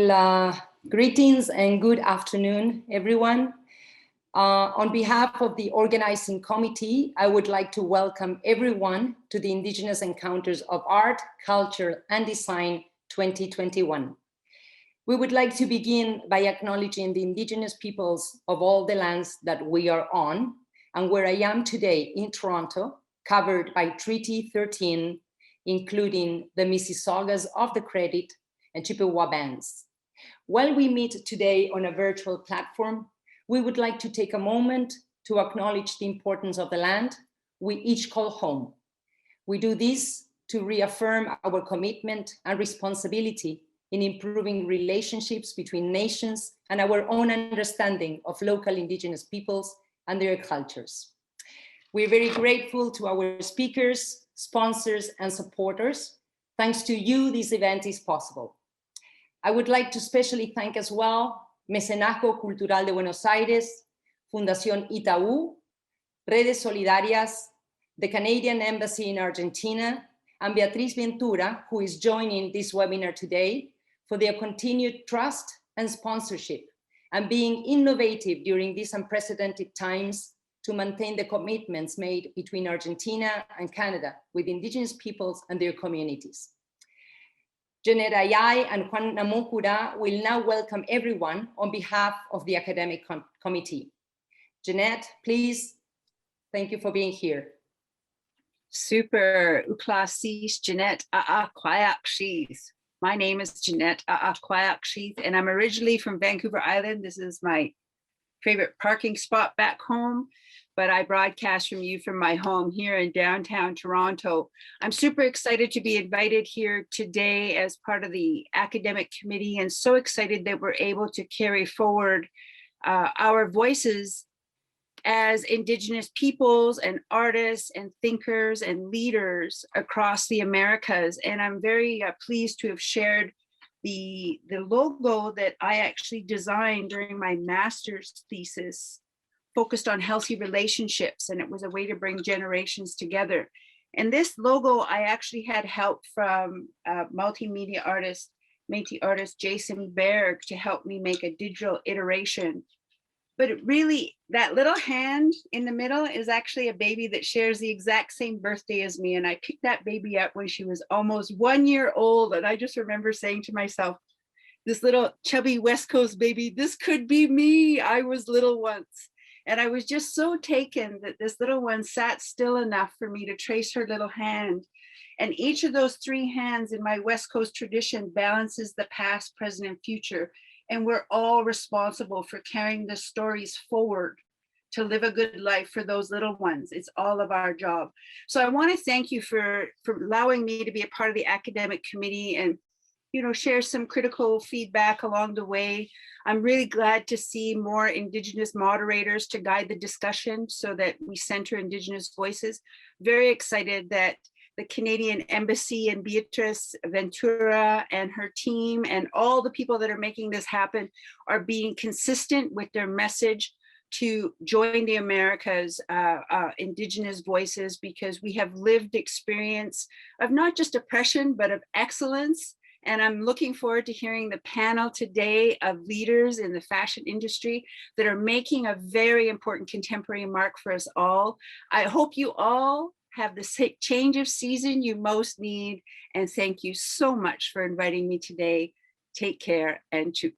Well, greetings and good afternoon, everyone. On behalf of the organizing committee, I would like to welcome everyone to the Indigenous Encounters of Art, Culture, and Design 2021. We would like to begin by acknowledging the Indigenous peoples of all the lands that we are on, and where I am today in Toronto, covered by Treaty 13, including the Mississaugas of the Credit and Chippewa bands. While we meet today on a virtual platform, we would like to take a moment to acknowledge the importance of the land we each call home. We do this to reaffirm our commitment and responsibility in improving relationships between nations and our own understanding of local Indigenous peoples and their cultures. We're very grateful to our speakers, sponsors, and supporters. Thanks to you, this event is possible. I would like to especially thank as well Mecenazgo Cultural de Buenos Aires, Fundación Itaú, Redes Solidarias, the Canadian Embassy in Argentina, and Beatriz Ventura, who is joining this webinar today, for their continued trust and sponsorship, and being innovative during these unprecedented times to maintain the commitments made between Argentina and Canada with Indigenous peoples and their communities. Jeanette Ayay and Juan Namokura will now welcome everyone on behalf of the academic committee. Jeanette, please, thank you for being here. Super, Uklasis Jeanette A'Quayakshith. My name is Jeanette A'Quayakshith, and I'm originally from Vancouver Island. This is my favorite parking spot back home, but I broadcast from you from my home here in downtown Toronto. I'm super excited to be invited here today as part of the academic committee, and so excited that we're able to carry forward our voices as Indigenous peoples and artists and thinkers and leaders across the Americas. And I'm very pleased to have shared the logo that I actually designed during my master's thesis, focused on healthy relationships, and it was a way to bring generations together. And this logo, I actually had help from multimedia artist, Métis artist Jason Berg to help me make a digital iteration. But it really, that little hand in the middle is actually a baby that shares the exact same birthday as me. And I picked that baby up when she was almost 1 year old. And I just remember saying to myself, this little chubby West Coast baby, this could be me. I was little once. And I was just so taken that this little one sat still enough for me to trace her little hand. And each of those three hands in my West Coast tradition balances the past, present, and future. And we're all responsible for carrying the stories forward to live a good life for those little ones. It's all of our job. So I want to thank you for allowing me to be a part of the academic committee and, you know, share some critical feedback along the way. I'm really glad to see more Indigenous moderators to guide the discussion so that we center Indigenous voices. Very excited that the Canadian Embassy and Beatriz Ventura and her team and all the people that are making this happen are being consistent with their message to join the Americas, Indigenous voices, because we have lived experience of not just oppression, but of excellence. And I'm looking forward to hearing the panel today of leaders in the fashion industry that are making a very important contemporary mark for us all. I hope you all have the change of season you most need. And thank you so much for inviting me today. Take care and chew.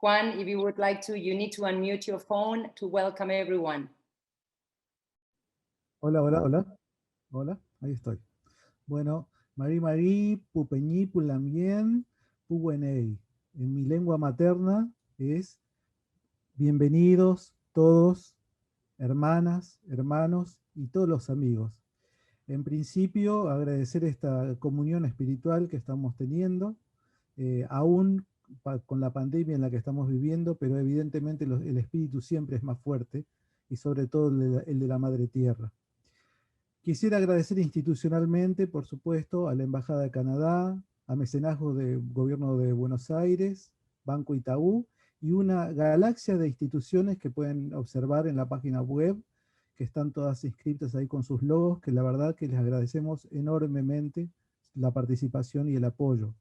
Juan, if you would like to, you need to unmute your phone to welcome everyone. Hola, hola, hola. Hola, ahí estoy. Bueno, Marí, Pupeñí, Pulamien, Puguenei. En mi lengua materna es bienvenidos todos, hermanas, hermanos y todos los amigos. En principio, agradecer esta comunión espiritual que estamos teniendo, aún con la pandemia en la que estamos viviendo, pero evidentemente el espíritu siempre es más fuerte, y sobre todo el de la Madre Tierra. Quisiera agradecer institucionalmente, por supuesto, a la Embajada de Canadá, a Mecenazgo del Gobierno de Buenos Aires, Banco Itaú, y una galaxia de instituciones que pueden observar en la página web, que están todas inscritas ahí con sus logos, que la verdad que les agradecemos enormemente la participación y el apoyo.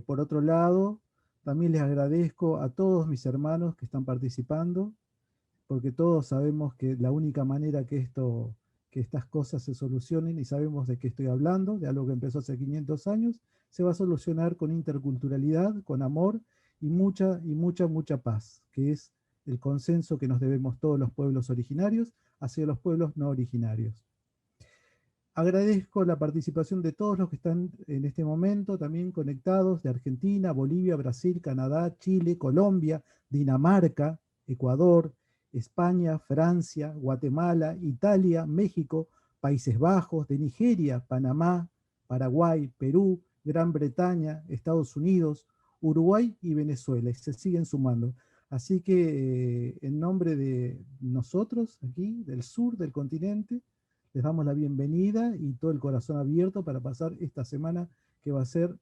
Por otro lado, también les agradezco a todos mis hermanos que están participando, porque todos sabemos que la única manera que estas cosas se solucionen, y sabemos de qué estoy hablando, de algo que empezó hace 500 años, se va a solucionar con interculturalidad, con amor y mucha paz, que es el consenso que nos debemos todos los pueblos originarios hacia los pueblos no originarios. Agradezco la participación de todos los que están en este momento también conectados de Argentina, Bolivia, Brasil, Canadá, Chile, Colombia, Dinamarca, Ecuador, España, Francia, Guatemala, Italia, México, Países Bajos, de Nigeria, Panamá, Paraguay, Perú, Gran Bretaña, Estados Unidos, Uruguay y Venezuela, y se siguen sumando. Así que en nombre de nosotros aquí, del sur del continente, les damos la bienvenida y todo el corazón abierto para pasar esta semana que va a ser,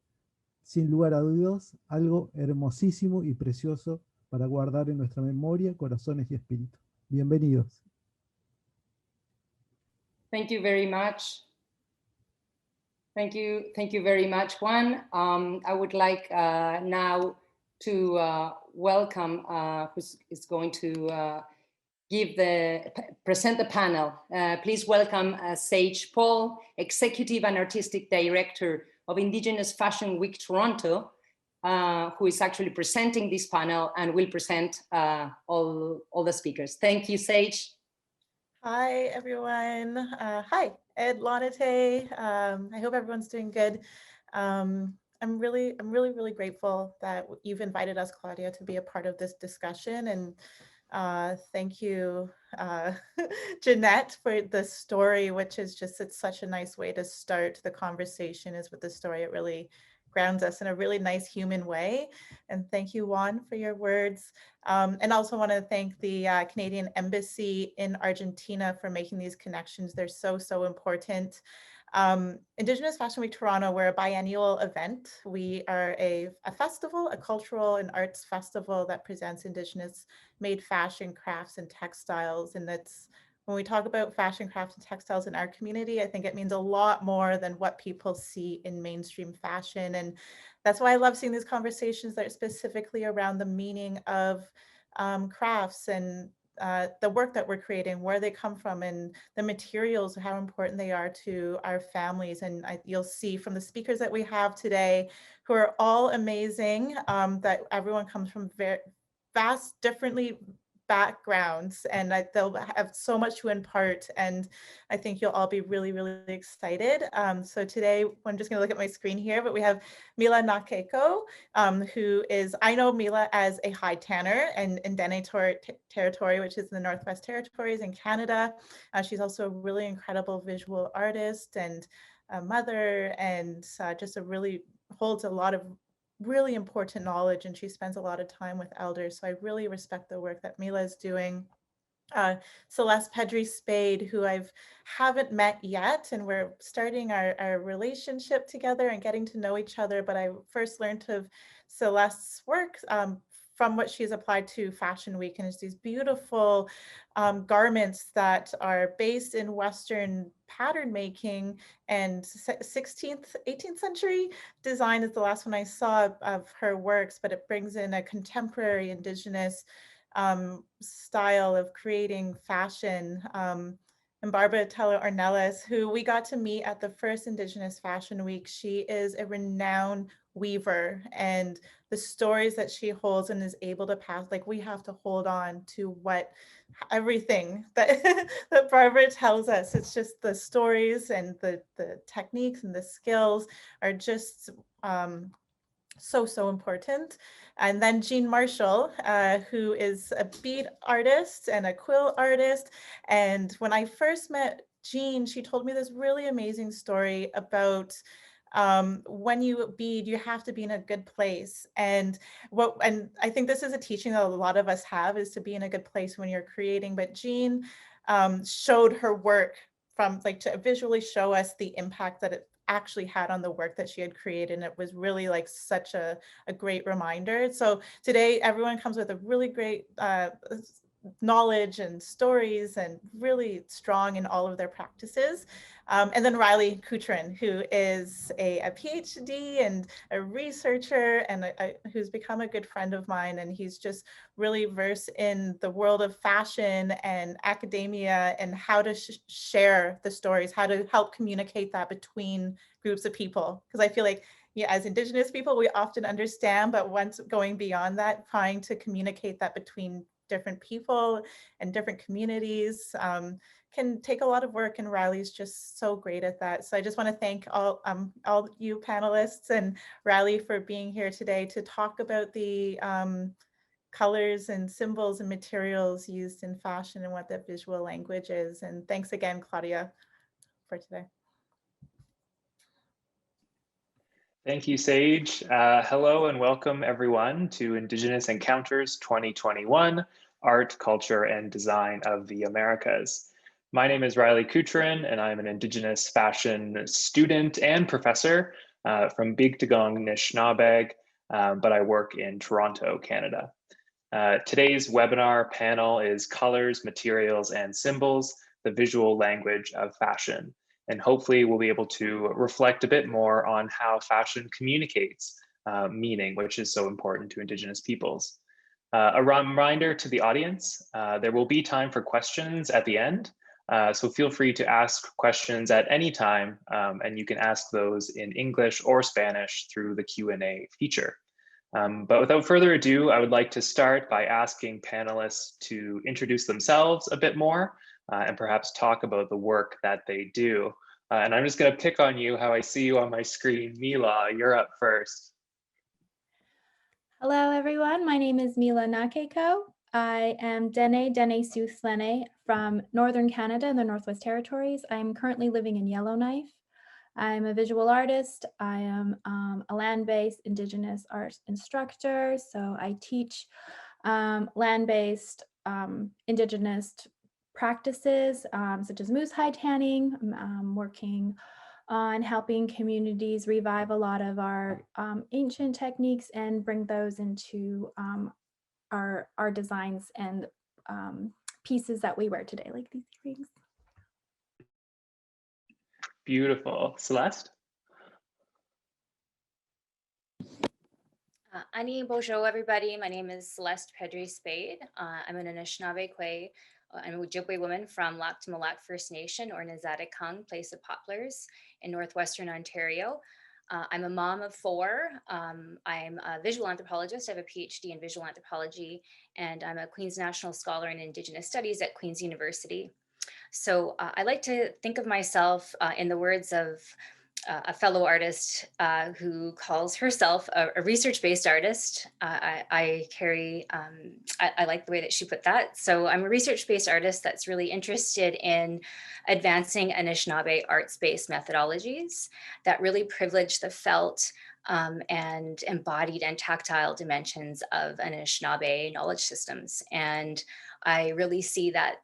sin lugar a dudas, algo hermosísimo y precioso para guardar en nuestra memoria, corazones y espíritu. Bienvenidos. Thank you very much. Thank you very much, Juan. I would like now to welcome who is going to present the panel. Please welcome Sage Paul, Executive and Artistic Director of Indigenous Fashion Week Toronto, who is actually presenting this panel and will present all the speakers. Thank you, Sage. Hi, everyone. Hi, Ed, Lonate. I hope everyone's doing good. I'm really grateful that you've invited us, Claudia, to be a part of this discussion. And thank you, Jeanette, for the story, which is just, it's such a nice way to start the conversation, is with the story. It really grounds us in a really nice human way. And thank you, Juan, for your words. And also want to thank the Canadian Embassy in Argentina for making these connections. They're so important. Indigenous Fashion Week Toronto, we're a biennial event. We are a festival, a cultural and arts festival that presents Indigenous made fashion, crafts, and textiles. And that's, when we talk about fashion, crafts, and textiles in our community, I think it means a lot more than what people see in mainstream fashion. And that's why I love seeing these conversations that are specifically around the meaning of crafts and the work that we're creating, where they come from, and the materials, how important they are to our families. And you'll see from the speakers that we have today, who are all amazing, that everyone comes from very vast, differently backgrounds, and they'll have so much to impart, and I think you'll all be really excited. So today, I'm just going to look at my screen here, but we have Mila Nakaiko, who is, I know Mila as a high tanner in Indigenous territory, which is in the Northwest Territories in Canada. She's also a really incredible visual artist and a mother, and just holds a lot of really important knowledge, and she spends a lot of time with elders. So I really respect the work that Mila is doing. Celeste Pedri Spade, who I haven't met yet, and we're starting our relationship together and getting to know each other. But I first learned of Celeste's work from what she's applied to Fashion Week, and it's these beautiful garments that are based in Western pattern making, and 16th, 18th century design is the last one I saw of her works, but it brings in a contemporary Indigenous style of creating fashion. And Barbara Attella Ornelas, who we got to meet at the first Indigenous Fashion Week, she is a renowned weaver, and the stories that she holds and is able to pass, like, we have to hold on to everything that that Barbara tells us. It's just the stories and the techniques and the skills are just so important. And then Jean Marshall, who is a bead artist and a quill artist. And when I first met Jean, she told me this really amazing story about when you bead, you have to be in a good place. And I think this is a teaching that a lot of us have, is to be in a good place when you're creating. But Jean showed her work from, like, to visually show us the impact that it actually had on the work that she had created. And it was really like such a great reminder. So today everyone comes with a really great knowledge and stories and really strong in all of their practices. And then Riley Kutrin, who is a PhD and a researcher and who's become a good friend of mine. And he's just really versed in the world of fashion and academia and how to share the stories, how to help communicate that between groups of people. Because I feel like, yeah, as Indigenous people, we often understand, but once going beyond that, trying to communicate that between different people and different communities can take a lot of work, and Riley's just so great at that. So I just want to thank all you panelists and Riley for being here today to talk about the colors and symbols and materials used in fashion and what that visual language is. And thanks again, Claudia, for today. Thank you, Sage. Hello and welcome everyone to Indigenous Encounters 2021, Art, Culture, and Design of the Americas. My name is Riley Kutrin, and I'm an Indigenous fashion student and professor from Bigtagong Nishnabeg, but I work in Toronto, Canada. Today's webinar panel is Colors, Materials, and Symbols, the Visual Language of Fashion. And hopefully we'll be able to reflect a bit more on how fashion communicates meaning, which is so important to Indigenous peoples. A reminder to the audience, there will be time for questions at the end. So feel free to ask questions at any time, and you can ask those in English or Spanish through the Q&A feature. But without further ado, I would like to start by asking panelists to introduce themselves a bit more and perhaps talk about the work that they do. And I'm just going to pick on you how I see you on my screen. Mila, you're up first. Hello, everyone. My name is Mila Nakaiko. I am Dene Suslene from Northern Canada and the Northwest Territories. I'm currently living in Yellowknife. I'm a visual artist. I am a land-based Indigenous art instructor. So I teach land-based Indigenous practices such as moose hide tanning. I'm working on helping communities revive a lot of our ancient techniques and bring those into our designs and pieces that we wear today, like these earrings. Beautiful. Celeste? Ani bonjour, everybody. My name is Celeste Pedri Spade. I'm an Anishinaabe Kwe. I'm a Ojibwe woman from Lac to Mille Lacs First Nation, or Nizatikung, Place of Poplars in Northwestern Ontario. I'm a mom of 4. I'm a visual anthropologist. I have a PhD in visual anthropology, and I'm a Queen's National Scholar in Indigenous Studies at Queen's University. So I like to think of myself in the words of a fellow artist who calls herself a research-based artist. I like the way that she put that. So I'm a research-based artist that's really interested in advancing Anishinaabe arts-based methodologies that really privilege the felt and embodied and tactile dimensions of Anishinaabe knowledge systems. And I really see that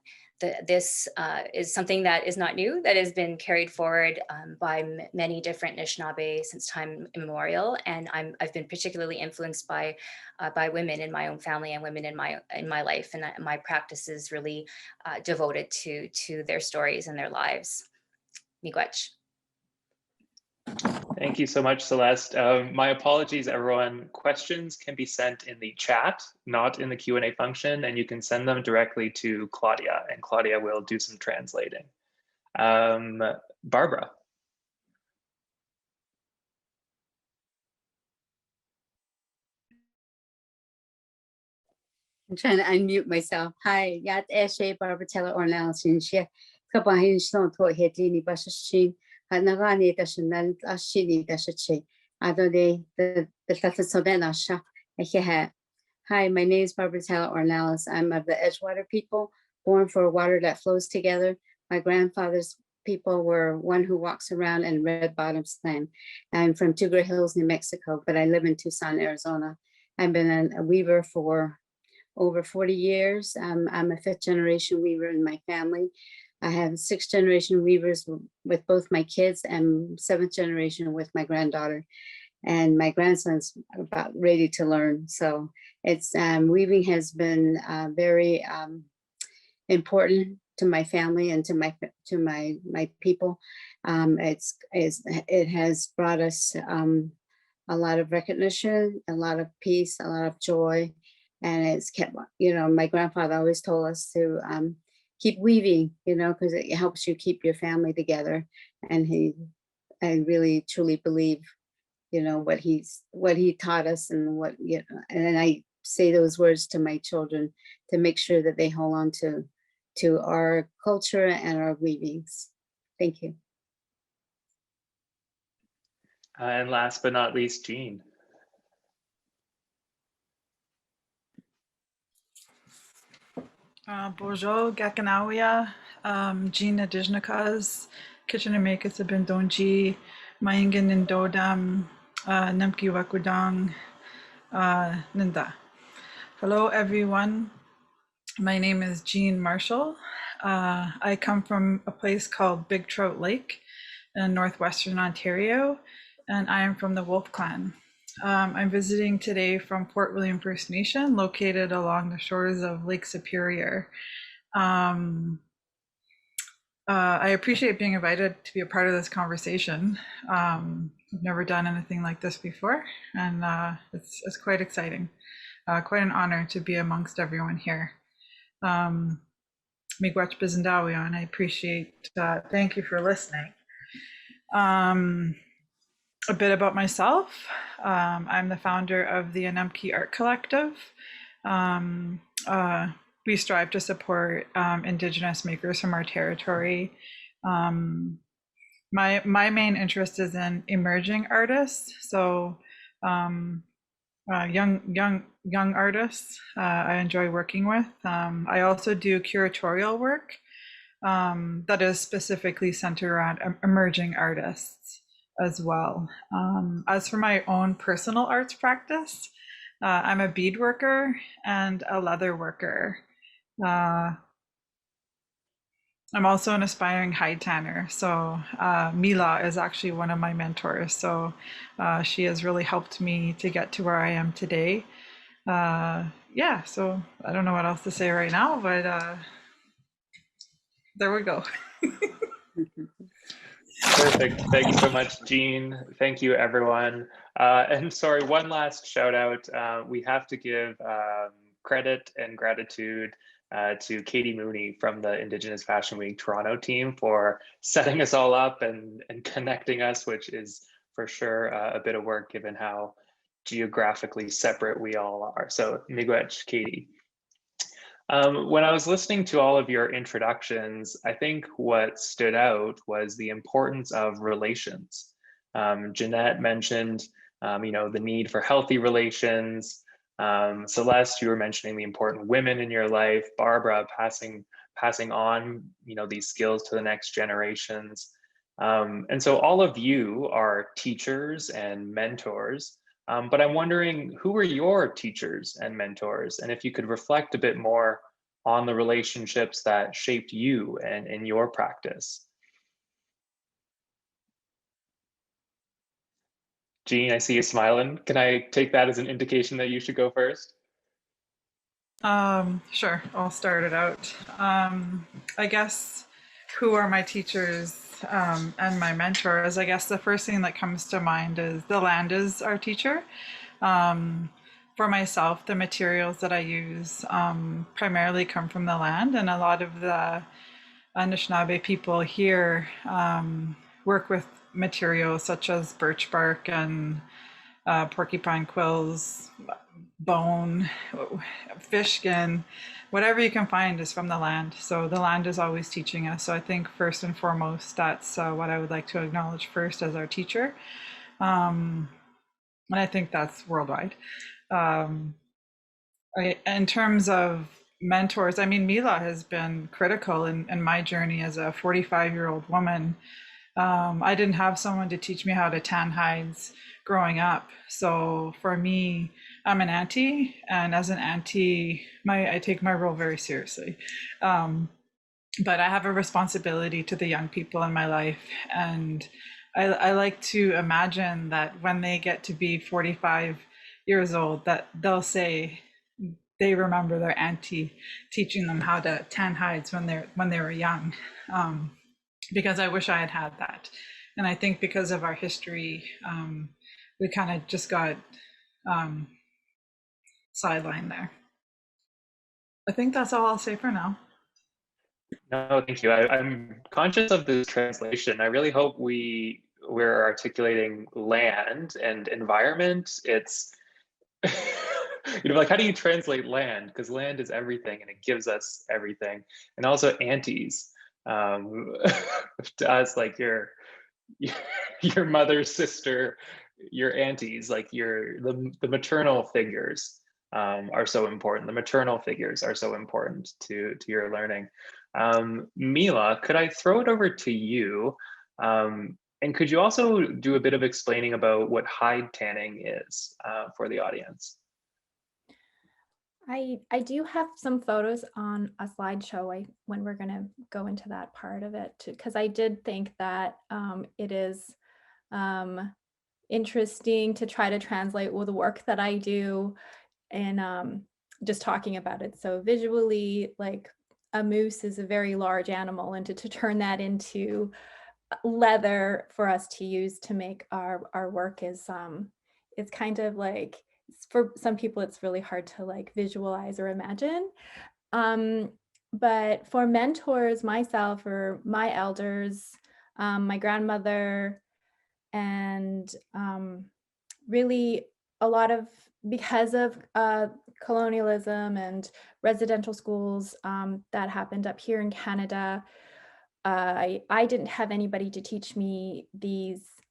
this is something that is not new, that has been carried forward by many different Anishinaabe since time immemorial. And I've been particularly influenced by women in my own family and women in my life. And my practice is really devoted to their stories and their lives. Miigwech. Thank you so much, Celeste. My apologies, everyone. Questions can be sent in the chat, not in the Q&A function, and you can send them directly to Claudia, and Claudia will do some translating. Barbara. I'm trying to unmute myself. Hi, Yat Eshe Barbara Teller Ornell Sinshia. Kabahin Snow to Hedini Bashin. Nagani Dashanal Ashini Dashache. Adode the Tatasodena. Hi, my name is Barbara Taylor Ornelas. I'm of the Edgewater people, born for water that flows together. My grandfather's people were one who walks around in Red Bottoms land. I'm from Tugra Hills, New Mexico, but I live in Tucson, Arizona. I've been a weaver for over 40 years. I'm a 5th generation weaver in my family. I have 6th generation weavers with both my kids and 7th generation with my granddaughter. and my grandson's about ready to learn. So it's weaving has been very important to my family and to my people. It has brought us a lot of recognition, a lot of peace, a lot of joy, and it's kept, my grandfather always told us to keep weaving, because it helps you keep your family together. And I really truly believe, what he taught us, and and I say those words to my children to make sure that they hold on to our culture and our weavings. Thank you. And last but not least, Jean. Bonjour, Gakanawia, Jean Indigenous, Kitchen and Makers have been Donji, Mayangan and Dodam, Namki Wakudang, Ninda. Hello, everyone. My name is Jean Marshall. I come from a place called Big Trout Lake in northwestern Ontario, and I am from the Wolf Clan. I'm visiting today from Fort William First Nation, located along the shores of Lake Superior. I appreciate being invited to be a part of this conversation. I've never done anything like this before, and it's quite exciting. Quite an honor to be amongst everyone here. Miigwech Bizendawi, and I appreciate, thank you for listening. A bit about myself. I'm the founder of the Anumki Art Collective. We strive to support Indigenous makers from our territory. My main interest is in emerging artists, so young artists I enjoy working with. I also do curatorial work that is specifically centered around emerging artists as well. As for my own personal arts practice, I'm a bead worker and a leather worker. I'm also an aspiring hide tanner. So Mila is actually one of my mentors. So she has really helped me to get to where I am today. Yeah, so I don't know what else to say right now, but there we go. Perfect. Thanks so much, Jean. Thank you, everyone. And sorry, one last shout out. We have to give credit and gratitude to Katie Mooney from the Indigenous Fashion Week Toronto team for setting us all up and connecting us, which is for sure a bit of work given how geographically separate we all are. So miigwech, Katie. When I was listening to all of your introductions, I think what stood out was the importance of relations. Jeanette mentioned, the need for healthy relations. Celeste, you were mentioning the important women in your life. Barbara, passing on, these skills to the next generations. And so all of you are teachers and mentors. But I'm wondering, who were your teachers and mentors? And if you could reflect a bit more on the relationships that shaped you and in your practice. Jean, I see you smiling. Can I take that as an indication that you should go first? Sure, I'll start it out. I guess who are my teachers and my mentors? I guess the first thing that comes to mind is the land is our teacher. For myself, the materials that I use primarily come from the land, and a lot of the Anishinaabe people here work with materials such as birch bark and porcupine quills, bone, fish skin, whatever you can find is from the land. So the land is always teaching us. So I think first and foremost, that's what I would like to acknowledge first as our teacher. And I think that's worldwide. In terms of mentors, I mean, Mila has been critical in my journey as a 45-year-old woman. I didn't have someone to teach me how to tan hides growing up. So for me, I'm an auntie, and as an auntie, I take my role very seriously. But I have a responsibility to the young people in my life, and I like to imagine that when they get to be 45 years old, that they'll say they remember their auntie teaching them how to tan hides when they were young, because I wish I had had that. And I think because of our history, we kind of just got sidelined there. I think that's all I'll say for now. No, thank you. I'm conscious of this translation. I really hope we're articulating land and environment. It's, like, how do you translate land? Because land is everything and it gives us everything. And also aunties, to us, like your mother's sister, your aunties, like the maternal figures are so important. The maternal figures are so important to your learning. Mila, could I throw it over to you? And could you also do a bit of explaining about what hide tanning is for the audience? I do have some photos on a slideshow when we're going to go into that part of it, because I did think that it is interesting to try to translate the work that I do and just talking about it. So visually, like a moose is a very large animal, and to turn that into leather for us to use to make our work is it's kind of like, for some people it's really hard to like visualize or imagine. But for mentors, myself or my elders, my grandmother, and really a lot of, because of colonialism and residential schools that happened up here in Canada, I didn't have anybody to teach me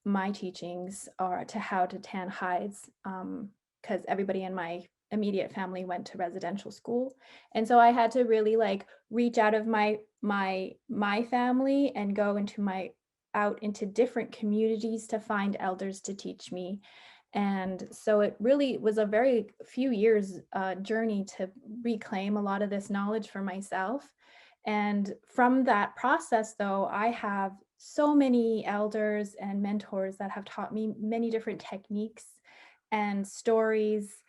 my teachings or to how to tan hides, because everybody in my immediate family went to residential school. And so I had to really like reach out of my family and go out into different communities to find elders to teach me. And so it really was a very few years journey to reclaim a lot of this knowledge for myself. And from that process, though, I have so many elders and mentors that have taught me many different techniques and stories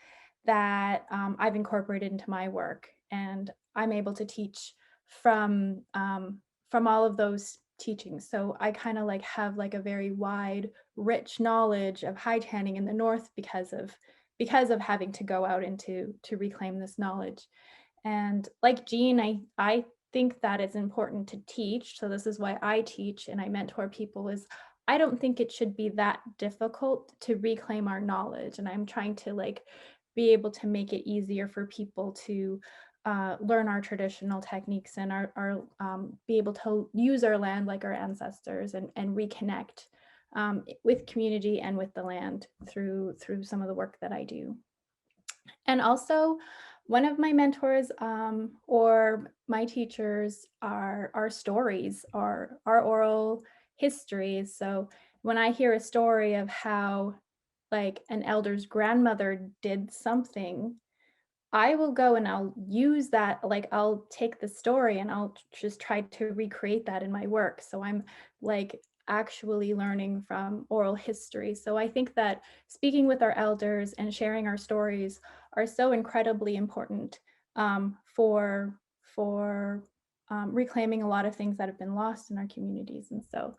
that I've incorporated into my work. And I'm able to teach from all of those teachings. So I kind of like have like a very wide, rich knowledge of hide tanning in the North because of having to go out to reclaim this knowledge. And like Jean, I think that it's important to teach. So this is why I teach and I mentor people, is I don't think it should be that difficult to reclaim our knowledge. And I'm trying to like be able to make it easier for people to learn our traditional techniques and be able to use our land like our ancestors and reconnect with community and with the land through some of the work that I do. And also, one of my mentors or my teachers are stories, or our oral histories. So when I hear a story of how like an elder's grandmother did something, I will go and I'll use that, like I'll take the story and I'll just try to recreate that in my work. So I'm like actually learning from oral history. So I think that speaking with our elders and sharing our stories are so incredibly important for reclaiming a lot of things that have been lost in our communities. And so,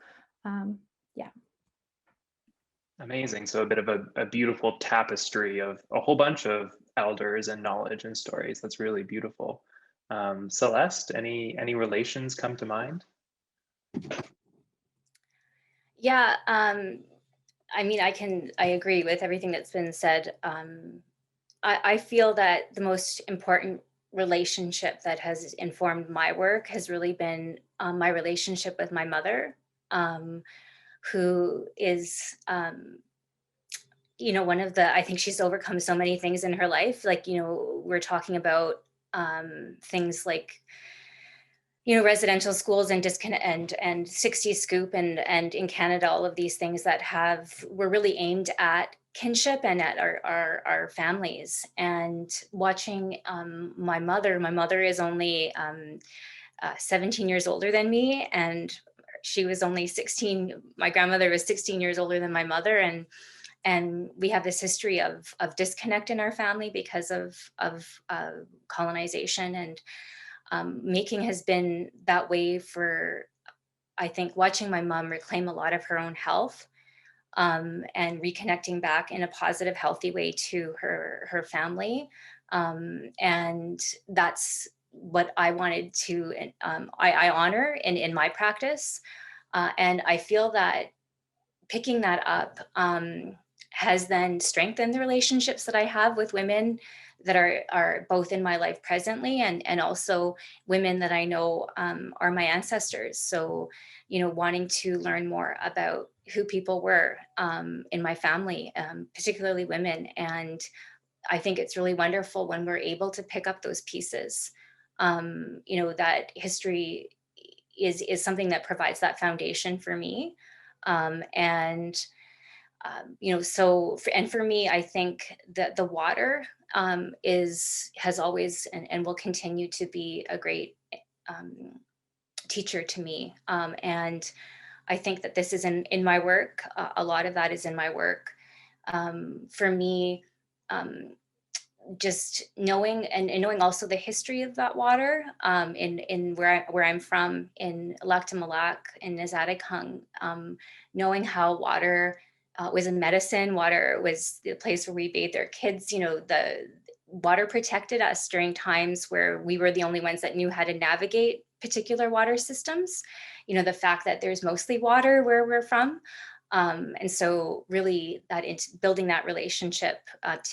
yeah. Amazing. So a bit of a beautiful tapestry of a whole bunch of elders and knowledge and stories. That's really beautiful. Celeste, any relations come to mind? Yeah, I mean, I agree with everything that's been said. I feel that the most important relationship that has informed my work has really been my relationship with my mother, who is, one of I think she's overcome so many things in her life. Like, we're talking about things like, residential schools and disconnect and 60 Scoop and in Canada, all of these things that were really aimed at kinship and at our families. And watching my mother is only 17 years older than me, and she was only 16. My grandmother was 16 years older than my mother, and we have this history of disconnect in our family because of colonization, and making has been that way for, I think, watching my mom reclaim a lot of her own health, and reconnecting back in a positive, healthy way to her family. And that's what I wanted to, I honor in my practice. And I feel that picking that up has then strengthened the relationships that I have with women that are both in my life presently, and also women that I know are my ancestors. So, wanting to learn more about who people were in my family, particularly women. And I think it's really wonderful when we're able to pick up those pieces. That history is something that provides that foundation for me. And for me, I think that the water has always and will continue to be a great teacher to me. And I think that this is in my work. A lot of that is in my work. For me, just knowing and knowing also the history of that water in where I'm from in Lac du Mille in Nezadekung, knowing how water was a medicine. Water was the place where we bathed our kids. The water protected us during times where we were the only ones that knew how to navigate particular water systems. The fact that there's mostly water where we're from. And so really building that relationship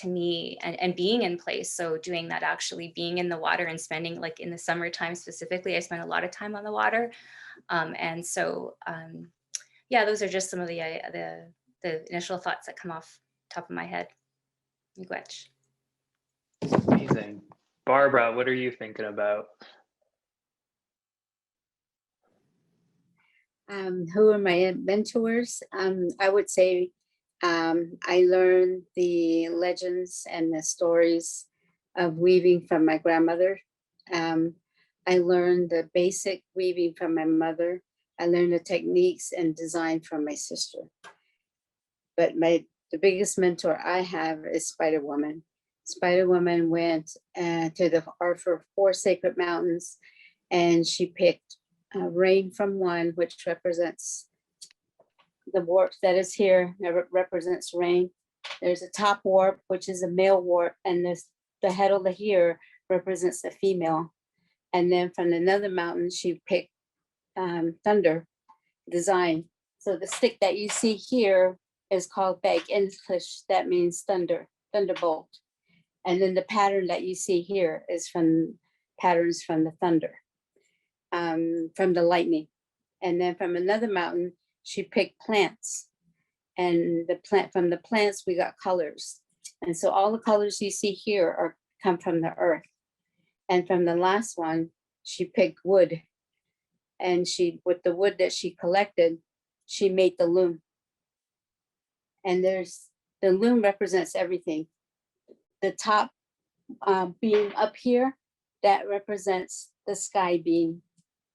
to me and being in place. So doing that, actually being in the water and spending, like in the summertime specifically, I spent a lot of time on the water. And so, yeah, those are just some of the initial thoughts that come off the top of my head. Miigwech. Amazing. Barbara, what are you thinking about? Who are my mentors? I would say I learned the legends and the stories of weaving from my grandmother. I learned the basic weaving from my mother. I learned the techniques and design from my sister. But the biggest mentor I have is Spider Woman. Spider Woman went to our 4 sacred mountains, and she picked rain from one, which represents the warp that is here, represents rain. There's a top warp, which is a male warp, and the head of the here represents the female. And then from another mountain, she picked thunder design. So the stick that you see here is called Bag English. That means thunder, thunderbolt. And then the pattern that you see here is from patterns from the thunder, from the lightning. And then from another mountain, she picked plants. And from the plants, we got colors. And so all the colors you see here come from the earth. And from the last one, she picked wood. And with the wood that she collected, she made the loom. And the loom represents everything. The top beam up here, that represents the sky beam.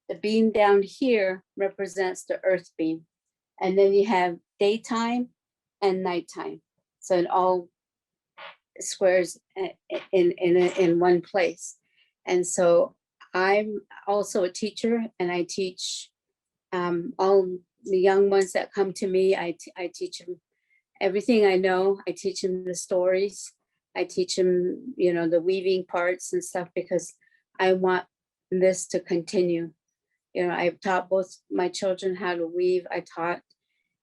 The beam down here represents the earth beam. And then you have daytime and nighttime. So it all squares in one place. And so I'm also a teacher, and I teach all the young ones that come to me. I teach them everything I know. I teach them the stories. I teach them, the weaving parts and stuff, because I want this to continue. I've taught both my children how to weave. I taught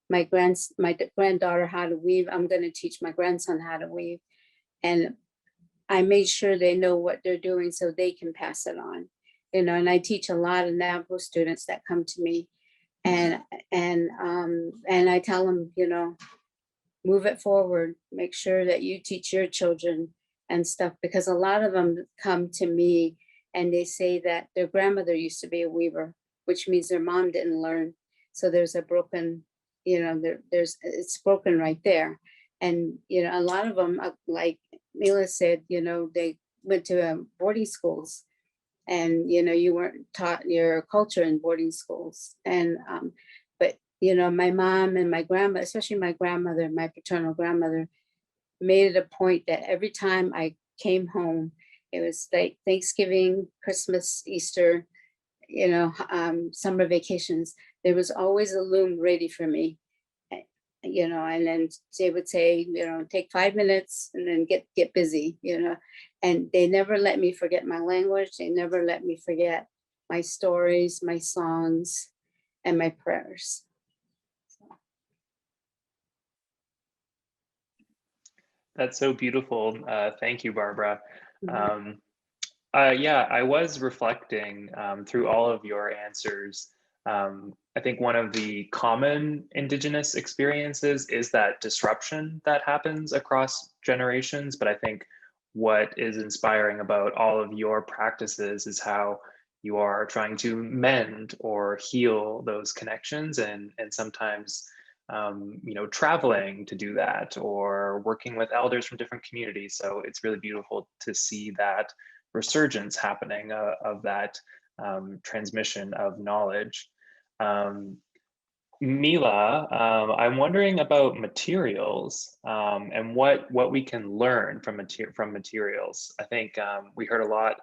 my granddaughter how to weave. I'm going to teach my grandson how to weave. And I made sure they know what they're doing so they can pass it on. And I teach a lot of Navajo students that come to me, and I tell them, move it forward, make sure that you teach your children and stuff, because a lot of them come to me and they say that their grandmother used to be a weaver, which means their mom didn't learn. So there's a broken, it's broken right there. And, a lot of them, like Mila said, they went to boarding schools, and you weren't taught your culture in boarding schools. And but my mom and my grandma, especially my grandmother, my paternal grandmother, made it a point that every time I came home, it was like Thanksgiving, Christmas, Easter, summer vacations, there was always a loom ready for me. And then they would say, take 5 minutes and then get busy, and they never let me forget my language. They never let me forget my stories, my songs, and my prayers. That's so beautiful. Thank you, Barbara. Mhm. Yeah, I was reflecting through all of your answers. I think one of the common Indigenous experiences is that disruption that happens across generations. But I think what is inspiring about all of your practices is how you are trying to mend or heal those connections, and sometimes traveling to do that, or working with elders from different communities. So it's really beautiful to see that resurgence happening of that transmission of knowledge. Mila, I'm wondering about materials and what we can learn from materials. I think we heard a lot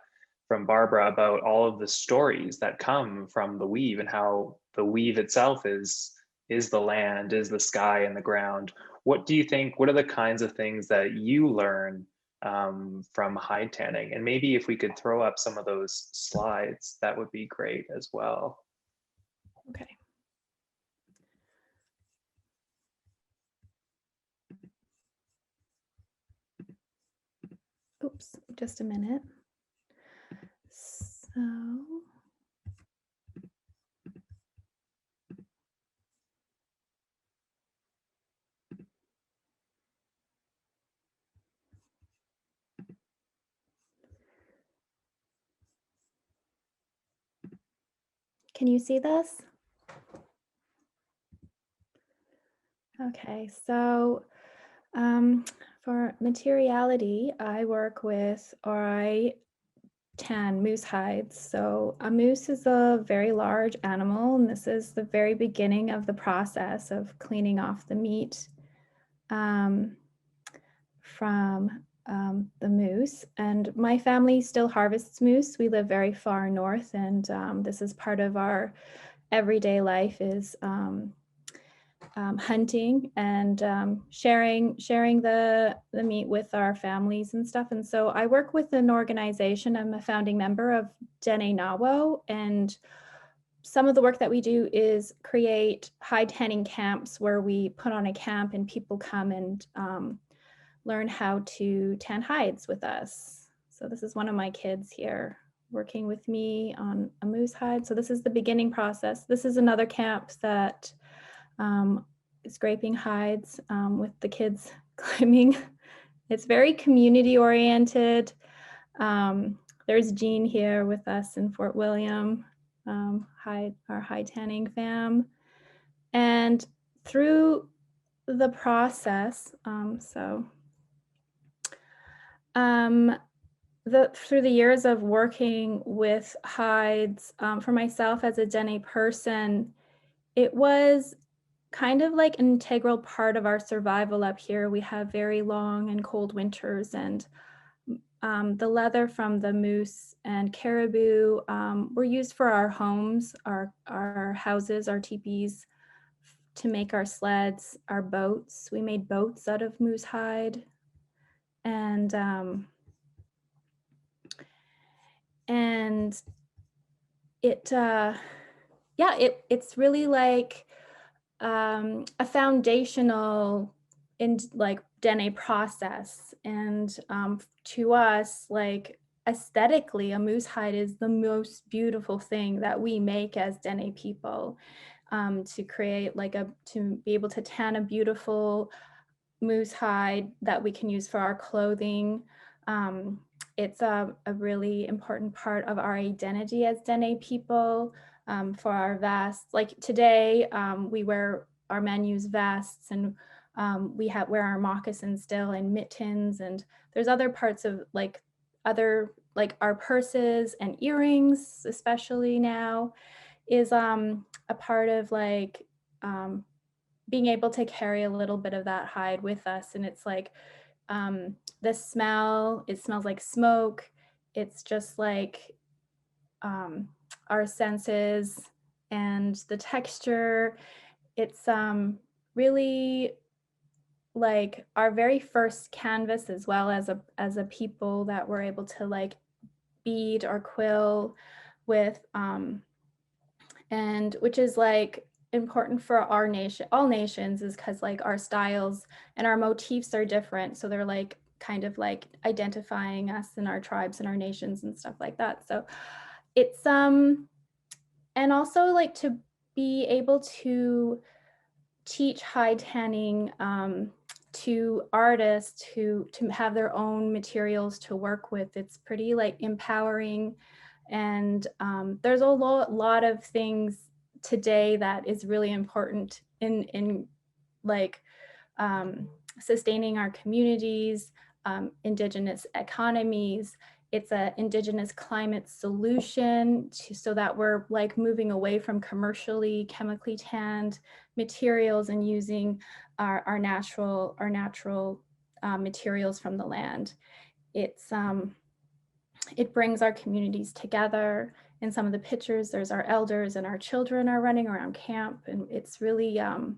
from Barbara about all of the stories that come from the weave, and how the weave itself is the land, is the sky and the ground. What do you think, what are the kinds of things that you learn from hide tanning? And maybe if we could throw up some of those slides, that would be great as well. Okay. Oops, just a minute. So, can you see this? Okay, so for materiality, I work with, or I tan moose hides. So a moose is a very large animal, and this is the very beginning of the process of cleaning off the meat from the moose. And my family still harvests moose. We live very far north, and this is part of our everyday life, is hunting and sharing the meat with our families and stuff. And so I work with an organization. I'm a founding member of Diseño, and some of the work that we do is create hide tanning camps, where we put on a camp and people come and learn how to tan hides with us. So this is one of my kids here working with me on a moose hide. So this is the beginning process. This is another camp that scraping hides with the kids climbing. It's very community oriented. There's Jean here with us in Fort William, our hide tanning fam. And through the process, through the years of working with hides, for myself as a Dene person, it was kind of like an integral part of our survival up here. We have very long and cold winters, and the leather from the moose and caribou were used for our homes, our houses, our teepees, to make our sleds, our boats. We made boats out of moose hide. And it's really like a foundational Dene process. And to us, like aesthetically, a moose hide is the most beautiful thing that we make as Dene people. To create to be able to tan a beautiful moose hide that we can use for our clothing. It's a really important part of our identity as Dene people. For our vests, like today, we wear our men use vests, and we wear our moccasins still, and mittens, and there's other parts of other, like our purses and earrings, especially now, is a part of like being able to carry a little bit of that hide with us. And it's like the smell, it smells like smoke. It's just like our senses and the texture. It's really like our very first canvas, as well as a people that we're able to like bead or quill with, and which is like important for our nation, all nations, is because like our styles and our motifs are different. So they're like kind of like identifying us and our tribes and our nations and stuff like that. So it's and also like to be able to teach hide tanning to artists to have their own materials to work with. It's pretty like empowering. And there's a lot of things today that is really important in like sustaining our communities, Indigenous economies. It's an Indigenous climate solution so that we're like moving away from commercially chemically tanned materials and using our natural materials from the land. It's it brings our communities together. In some of the pictures, there's our elders and our children are running around camp, and it's really and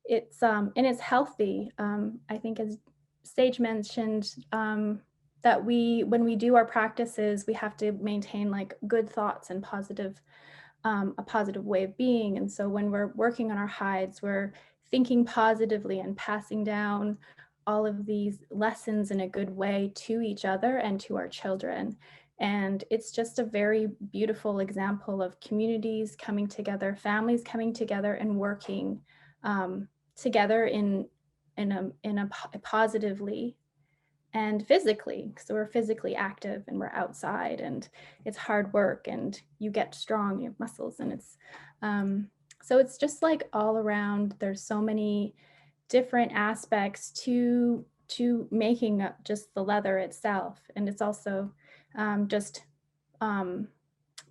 it's healthy. I think, as Sage mentioned, that when we do our practices, we have to maintain like good thoughts and a positive way of being. And so when we're working on our hides, we're thinking positively and passing down all of these lessons in a good way to each other and to our children. And it's just a very beautiful example of communities coming together, families coming together and working together in a positively and physically. So we're physically active and we're outside, and it's hard work, and you get strong, you have muscles, and it's so it's just like all around. There's so many different aspects to making up just the leather itself. And it's also just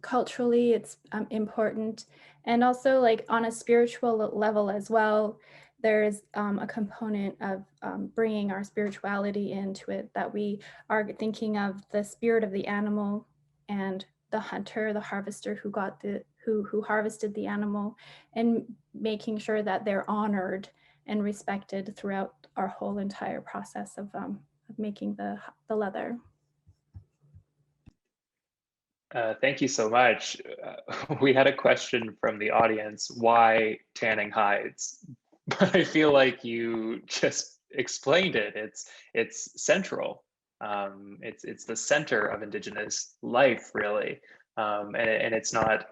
culturally, it's important. And also like on a spiritual level as well, there's a component of bringing our spirituality into it, that we are thinking of the spirit of the animal and the hunter, the harvester who harvested the animal, and making sure that they're honored and respected throughout our whole entire process of making the leather. Thank you so much. We had a question from the audience: why tanning hides? But I feel like you just explained it. It's central. It's the center of Indigenous life, really, and it's not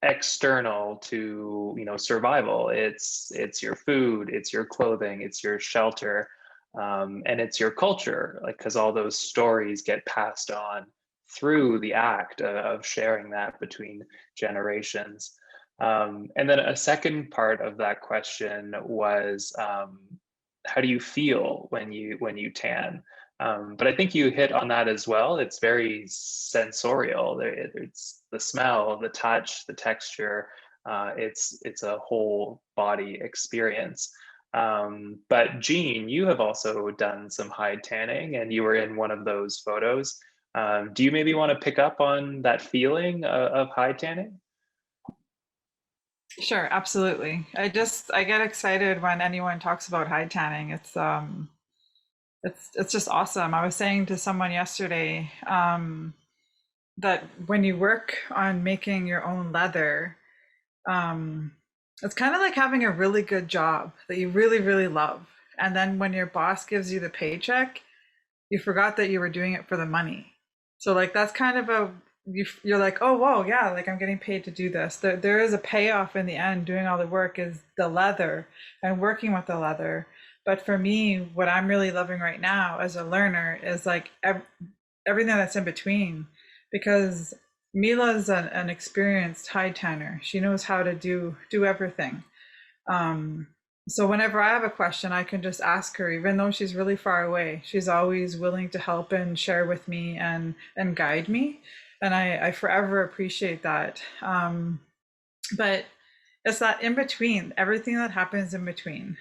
external to survival. It's your food, it's your clothing, it's your shelter, and it's your culture. Like, because all those stories get passed on through the act of sharing that between generations. And then a second part of that question was, how do you feel when you tan? But I think you hit on that as well. It's very sensorial. It's the smell, the touch, the texture. It's a whole body experience. But Jean, you have also done some hide tanning, and you were in one of those photos. Do you maybe want to pick up on that feeling of hide tanning? Sure, absolutely. I get excited when anyone talks about hide tanning. It's just awesome. I was saying to someone yesterday that when you work on making your own leather, it's kind of like having a really good job that you really, really love. And then when your boss gives you the paycheck, you forgot that you were doing it for the money. So like that's kind of you're like, oh, whoa, yeah, like I'm getting paid to do this. There is a payoff in the end. Doing all the work is the leather and working with the leather. But for me, what I'm really loving right now as a learner is like everything that's in between, because Mila's an experienced hide tanner. She knows how to do everything. So whenever I have a question, I can just ask her, even though she's really far away. She's always willing to help and share with me and guide me. And I forever appreciate that. But it's that in between, everything that happens in between.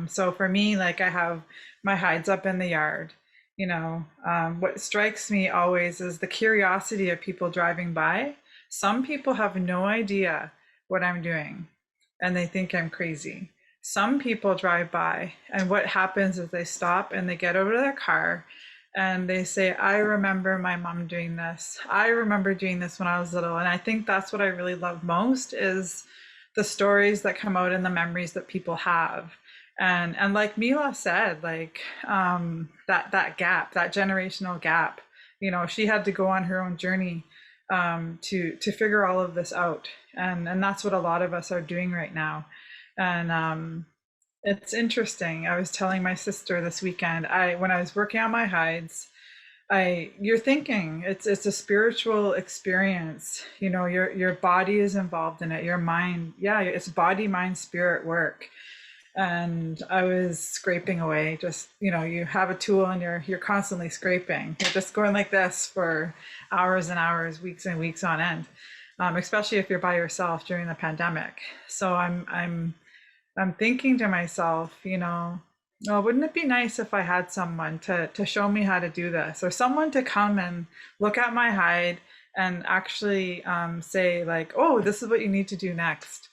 So for me, like I have my hides up in the yard. You know, what strikes me always is the curiosity of people driving by. Some people have no idea what I'm doing and they think I'm crazy. Some people drive by and what happens is they stop and they get over to their car and they say, I remember my mom doing this. I remember doing this when I was little. And I think that's what I really love most is the stories that come out and the memories that people have. And like Mila said, like that gap, that generational gap, you know, she had to go on her own journey to figure all of this out. And that's what a lot of us are doing right now. And it's interesting. I was telling my sister this weekend, when I was working on my hides, you're thinking it's a spiritual experience. You know, your body is involved in it, your mind. Yeah, it's body, mind, spirit work. And I was scraping away. Just, you know, you have a tool and you're constantly scraping. You're just going like this for hours and hours, weeks and weeks on end. Especially if you're by yourself during the pandemic. So I'm thinking to myself, you know, oh, wouldn't it be nice if I had someone to show me how to do this, or someone to come and look at my hide and actually say like, oh, this is what you need to do next.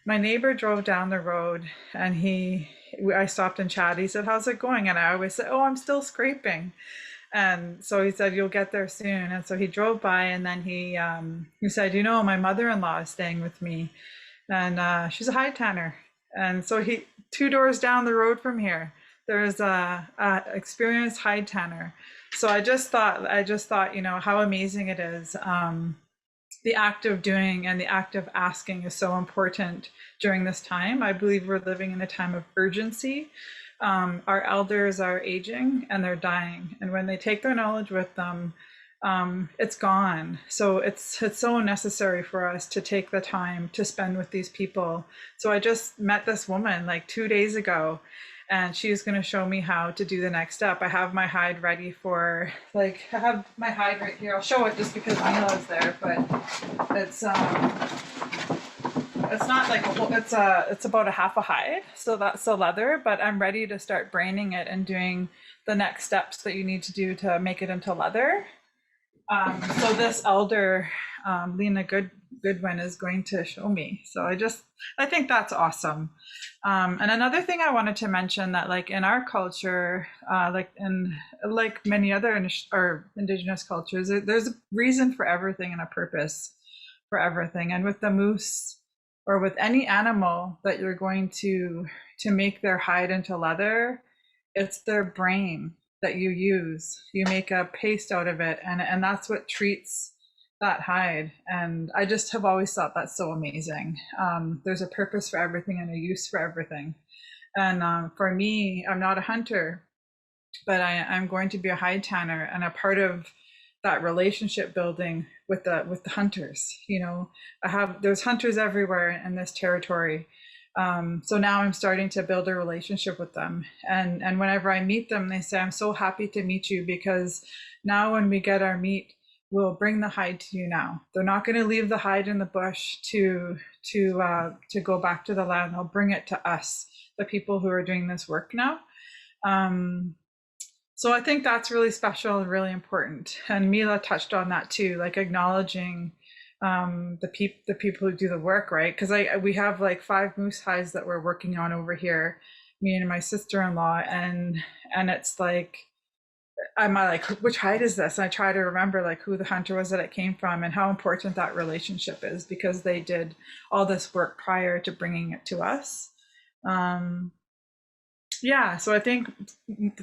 My neighbor drove down the road and I stopped and chatted. He said, how's it going? And I always said, oh, I'm still scraping. And so he said, you'll get there soon. And so he drove by and then he said, you know, my mother-in-law is staying with me and she's a hide tanner. And so 2 doors down the road from here, there's a experienced hide tanner. So I just thought, you know, how amazing it is. The act of doing and the act of asking is so important during this time. I believe we're living in a time of urgency. Our elders are aging and they're dying. And when they take their knowledge with them, it's gone. So it's so necessary for us to take the time to spend with these people. So I just met this woman like 2 days ago, and she's going to show me how to do the next step. I have my hide ready for, like, I have my hide right here. I'll show it just because Mila's there, but it's not like a whole, it's about a half a hide. So that's the leather, but I'm ready to start braining it and doing the next steps that you need to do to make it into leather. So this elder, Lena Goodwin, is going to show me. So I think that's awesome. And another thing I wanted to mention that, like in our culture, like many other Indigenous cultures, there's a reason for everything and a purpose for everything. And with the moose or with any animal that you're going to make their hide into leather, it's their brain that you use. You make a paste out of it, and that's what treats that hide. And I just have always thought that's so amazing. There's a purpose for everything and a use for everything. And for me, I'm not a hunter, but I'm going to be a hide tanner, and a part of that relationship building with the hunters. You know, there's hunters everywhere in this territory. So now I'm starting to build a relationship with them. And whenever I meet them, they say, I'm so happy to meet you, because now when we get our meat, we'll bring the hide to you now. They're not going to leave the hide in the bush to go back to the land. They'll bring it to us, the people who are doing this work now. So I think that's really special and really important. And Mila touched on that too, like acknowledging the people who do the work, right? Because we have like 5 moose hides that we're working on over here, me and my sister-in-law, and it's like, I'm like, which hide is this? And I try to remember like who the hunter was that it came from and how important that relationship is, because they did all this work prior to bringing it to us. Yeah, so I think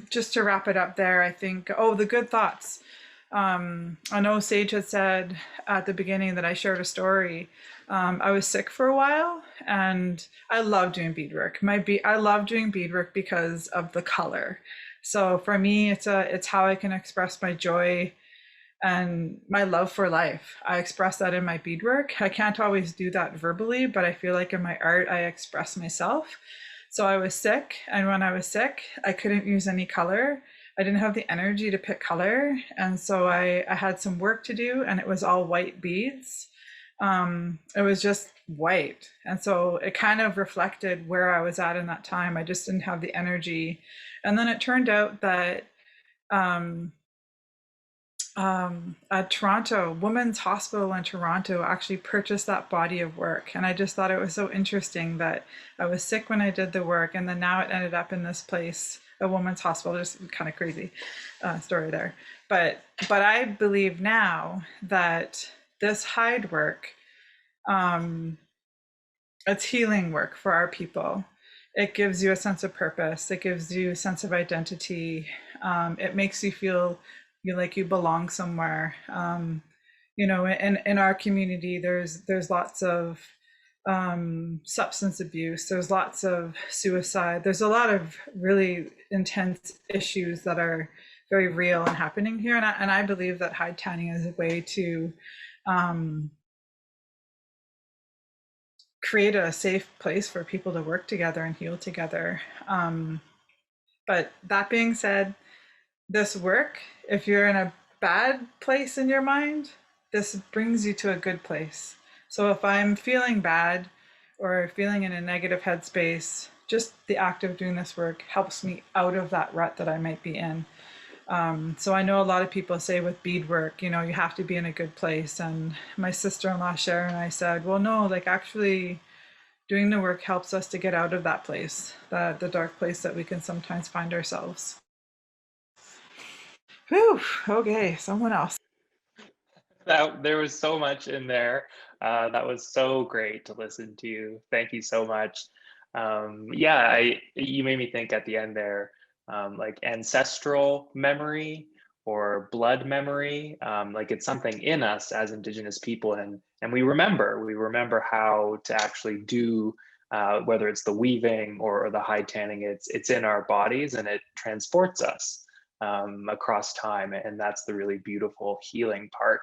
just to wrap it up there, I think, the good thoughts. I know Sage had said at the beginning that I shared a story. I was sick for a while, and I love doing beadwork. I love doing beadwork because of the color. So for me, it's how I can express my joy and my love for life. I express that in my beadwork. I can't always do that verbally, but I feel like in my art, I express myself. So I was sick, and when I was sick, I couldn't use any color. I didn't have the energy to pick color, and so I had some work to do, and it was all white beads. It was just white, and so it kind of reflected where I was at in that time. I just didn't have the energy. And then it turned out that at Toronto, Women's Hospital in Toronto actually purchased that body of work. And I just thought it was so interesting that I was sick when I did the work, and then now it ended up in this place, a women's hospital. Just kind of crazy story there. But I believe now that this hide work, it's healing work for our people. It gives you a sense of purpose. It gives you a sense of identity. It makes you feel like you belong somewhere. You know, in our community, there's lots of substance abuse. There's lots of suicide. There's a lot of really intense issues that are very real and happening here. And I believe that hide tanning is a way to create a safe place for people to work together and heal together. But that being said, this work, if you're in a bad place in your mind, this brings you to a good place. So if I'm feeling bad or feeling in a negative headspace, just the act of doing this work helps me out of that rut that I might be in. So I know a lot of people say with beadwork, you know, you have to be in a good place. And my sister-in-law Sharon and I said, well, no, like actually doing the work helps us to get out of that place, the dark place that we can sometimes find ourselves. Whew, okay, someone else. There was so much in there. That was so great to listen to you. Thank you so much. Yeah, you made me think at the end there, like ancestral memory or blood memory. Like it's something in us as Indigenous people, and we remember how to actually do, whether it's the weaving or the hide tanning. It's in our bodies, and it transports us across time, and that's the really beautiful healing part.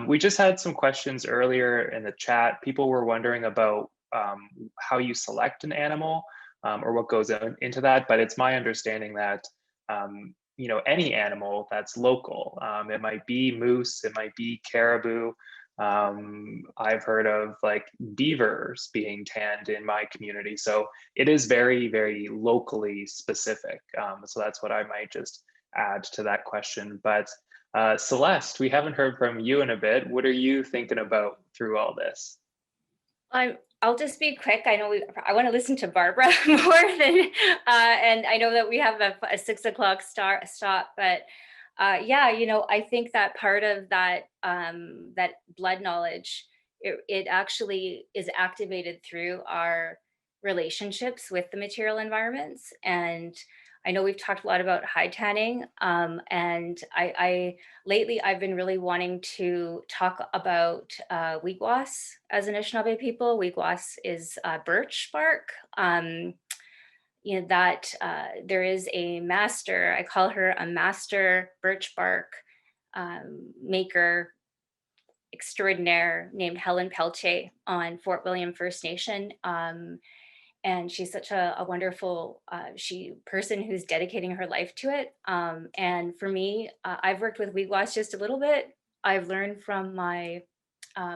We just had some questions earlier in the chat. People were wondering about how you select an animal or what goes into that, but it's my understanding that you know, any animal that's local. It might be moose, it might be caribou. I've heard of like beavers being tanned in my community. So it is very, very locally specific. So that's what I might just add to that question. But Celeste, we haven't heard from you in a bit. What are you thinking about through all this? I'll just be quick. I know I want to listen to Barbara more than, and I know that we have a 6 o'clock stop, but yeah, you know, I think that part of that that blood knowledge, it actually is activated through our relationships with the material environments. And I know we've talked a lot about hide tanning, and I lately I've been really wanting to talk about wigwas as Anishinaabe people. Wigwas is birch bark. You know that there is a master. I call her a master birch bark maker extraordinaire named Helen Pelche on Fort William First Nation. And she's such a wonderful person who's dedicating her life to it. And for me, I've worked with wigwas just a little bit. I've learned from my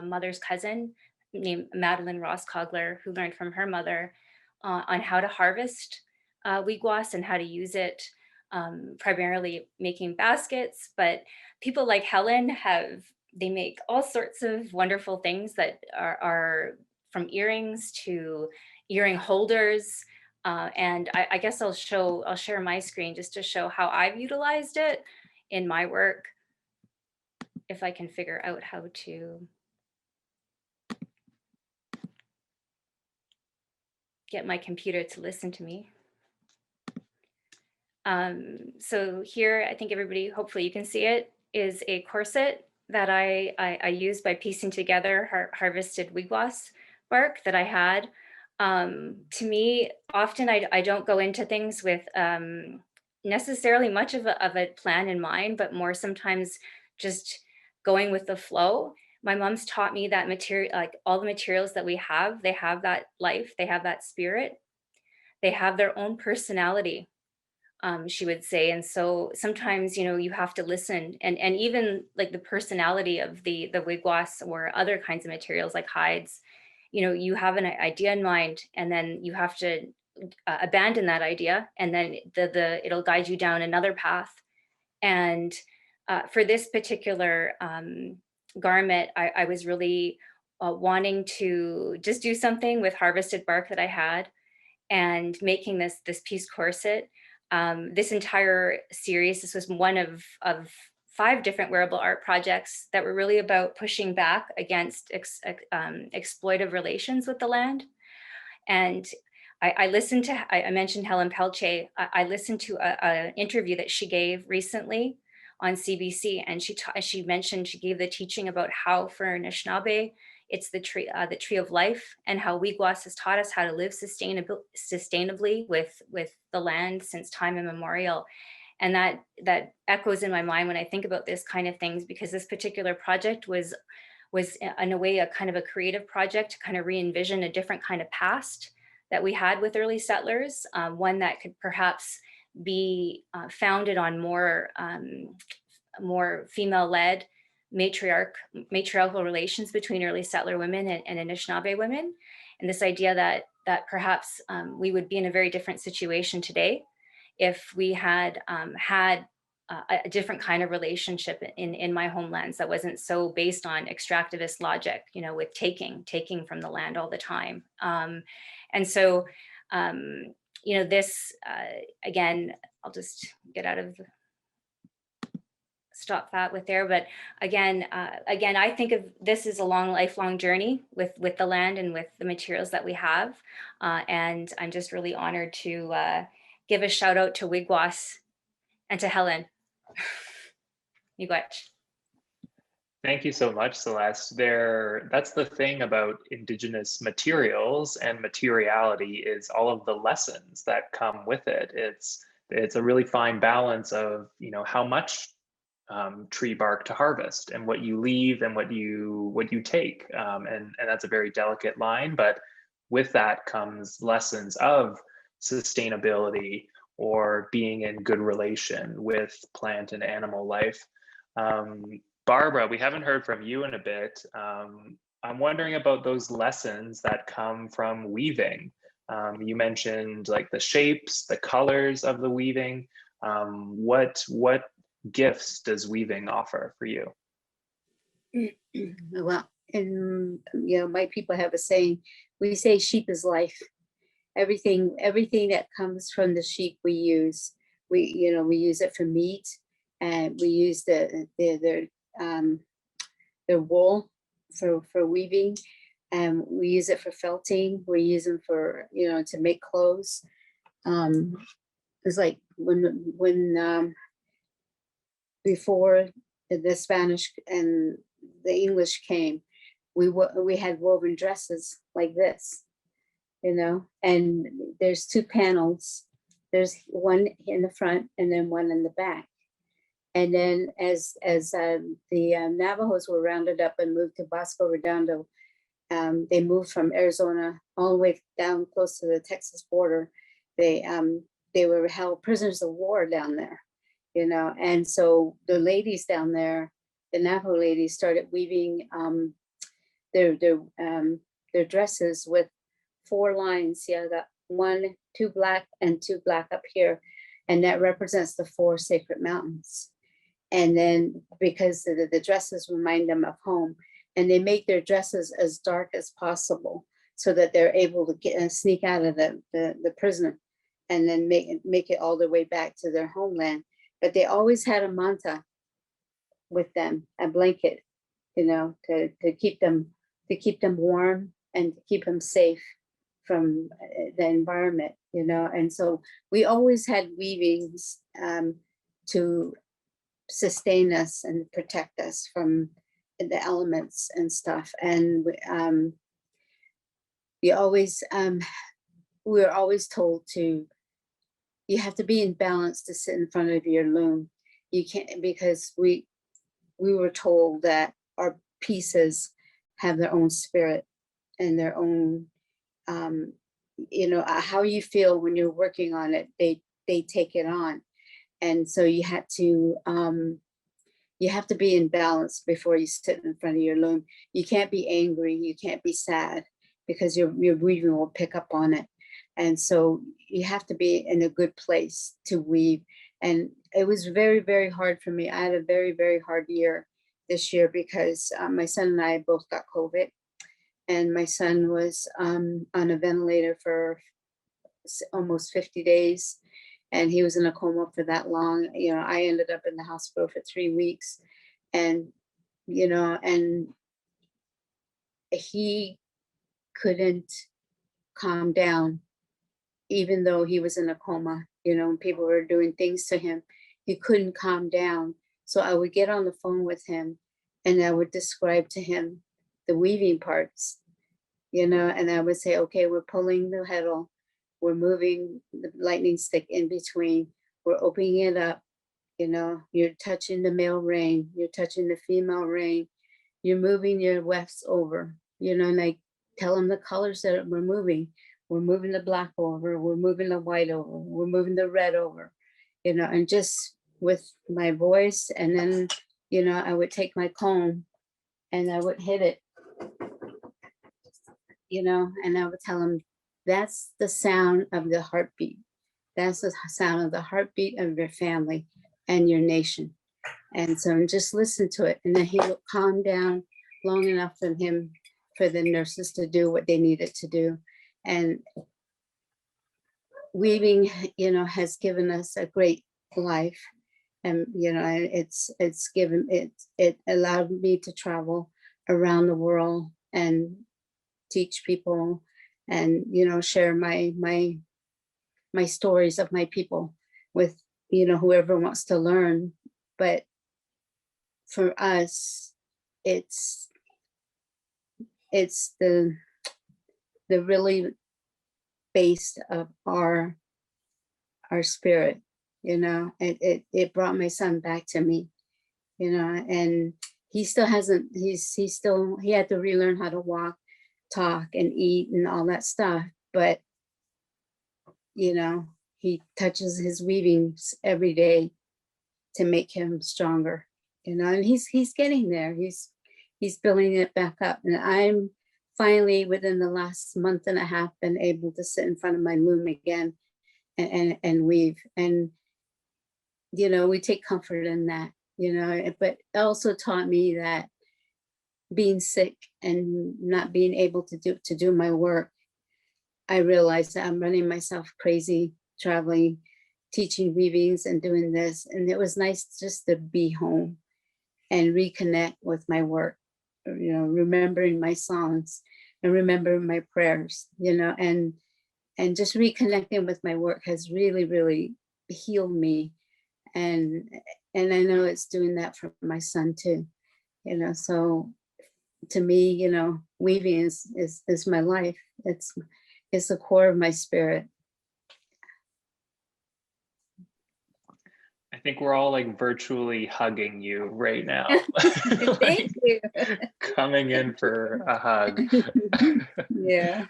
mother's cousin named Madeline Ross Cogler, who learned from her mother on how to harvest wigwas and how to use it, primarily making baskets. But people like Helen they make all sorts of wonderful things that are from earrings to earring holders. And I guess I'll share my screen just to show how I've utilized it in my work, if I can figure out how to get my computer to listen to me. So here, I think everybody, hopefully you can see it, is a corset that I used by piecing together harvested wigwas bark that I had. To me, often I don't go into things with necessarily much of a plan in mind, but more sometimes just going with the flow. My mom's taught me that material, like all the materials that we have, they have that life, they have that spirit. they have their own personality, she would say. And so sometimes, you have to listen, and even like the personality of the wigwas or other kinds of materials like hides, you have an idea in mind, and then you have to abandon that idea, and then it'll guide you down another path. And for this particular garment, I was really wanting to just do something with harvested bark that I had, and making this piece corset. This entire series, this was one of 5 different wearable art projects that were really about pushing back against exploitive relations with the land. And I listened to, I mentioned Helen Pelche. I listened to an interview that she gave recently on CBC, and she mentioned, she gave the teaching about how for Anishinaabe, it's the tree of life, and how Wigwas has taught us how to live sustainably with the land since time immemorial. And that echoes in my mind when I think about this kind of things, because this particular project was in a way a kind of a creative project to kind of re-envision a different kind of past that we had with early settlers, one that could perhaps be founded on more female-led matriarchal relations between early settler women and Anishinaabe women. And this idea that perhaps we would be in a very different situation today if we had had a different kind of relationship in my homelands that wasn't so based on extractivist logic, with taking from the land all the time. And so, this, again, I'll just get out of stop that with there. But again, I think of this as a lifelong journey with the land and with the materials that we have. And I'm just really honored to give a shout out to Wigwas and to Helen. Miigwech. Thank you so much, Celeste. That's the thing about Indigenous materials and materiality, is all of the lessons that come with it. It's a really fine balance of, how much tree bark to harvest, and what you leave and what you take, and that's a very delicate line. But with that comes lessons of sustainability or being in good relation with plant and animal life. Barbara, we haven't heard from you in a bit. I'm wondering about those lessons that come from weaving. You mentioned like the shapes, the colors of the weaving. What gifts does weaving offer for you? Well, and my people have a saying. We say sheep is life. Everything that comes from the sheep we use. We use it for meat, and we use their wool for weaving, and we use it for felting. We use them for to make clothes. It's like when before the Spanish and the English came, we had woven dresses like this, and there's 2 panels. There's one in the front and then one in the back. And then as the Navajos were rounded up and moved to Bosco Redondo, they moved from Arizona all the way down close to the Texas border. They were held prisoners of war down there, and so the ladies down there, the Navajo ladies, started weaving their dresses with 4 lines. Yeah, got 1, 2 black and 2 black up here, and that represents the 4 sacred mountains. And then because the dresses remind them of home, and they make their dresses as dark as possible so that they're able to sneak out of the prison and then make it all the way back to their homeland. But they always had a manta with them, a blanket, to keep them warm and to keep them safe from the environment, And so we always had weavings to sustain us and protect us from the elements and stuff. And we were always told you have to be in balance to sit in front of your loom. You can't, because we were told that our pieces have their own spirit and their own you know, how you feel when you're working on it, they take it on. And so you have to be in balance before you sit in front of your loom. You can't be angry, you can't be sad, because your weaving will pick up on it. And so you have to be in a good place to weave. And it was very, very hard for me. I had a very, very hard year this year because my son and I both got COVID. And my son was on a ventilator for almost 50 days. And he was in a coma for that long. You know, I ended up in the hospital for 3 weeks. And, you know, and he couldn't calm down, even though he was in a coma. You know, people were doing things to him. He couldn't calm down. So I would get on the phone with him and I would describe to him the weaving parts, you know, and I would say, okay, we're pulling the heddle, we're moving the lightning stick in between, we're opening it up, you know, you're touching the male ring, you're touching the female ring, you're moving your wefts over, you know, and I tell them the colors that we're moving. We're moving the black over, we're moving the white over, we're moving the red over, you know, and just with my voice. And then, you know, I would take my comb and I would hit it, you know, and I would tell them, that's the sound of the heartbeat. That's the sound of the heartbeat of your family and your nation. And so just listen to it. And then he would calm down long enough for the nurses to do what they needed to do. And weaving, you know, has given us a great life. And, you know, it allowed me to travel around the world and teach people and, you know, share my stories of my people with, you know, whoever wants to learn. But for us, it's the really base of our spirit, you know. It brought my son back to me, you know, and he still hasn't, he had to relearn how to walk, talk, and eat and all that stuff. But, you know, he touches his weavings every day to make him stronger, you know, and he's getting there. He's building it back up. And I'm finally, within the last month and a half, been able to sit in front of my loom again and weave. And, you know, we take comfort in that, you know, but it also taught me that being sick and not being able to do my work, I realized that I'm running myself crazy, traveling, teaching weavings and doing this. And it was nice just to be home and reconnect with my work, you know, remembering my songs and remembering my prayers, you know, and just reconnecting with my work has really, really healed me. And I know it's doing that for my son too, you know. So to me, you know, weaving is my life. It's the core of my spirit. I think we're all like virtually hugging you right now. Thank you. Coming in for a hug. Yeah.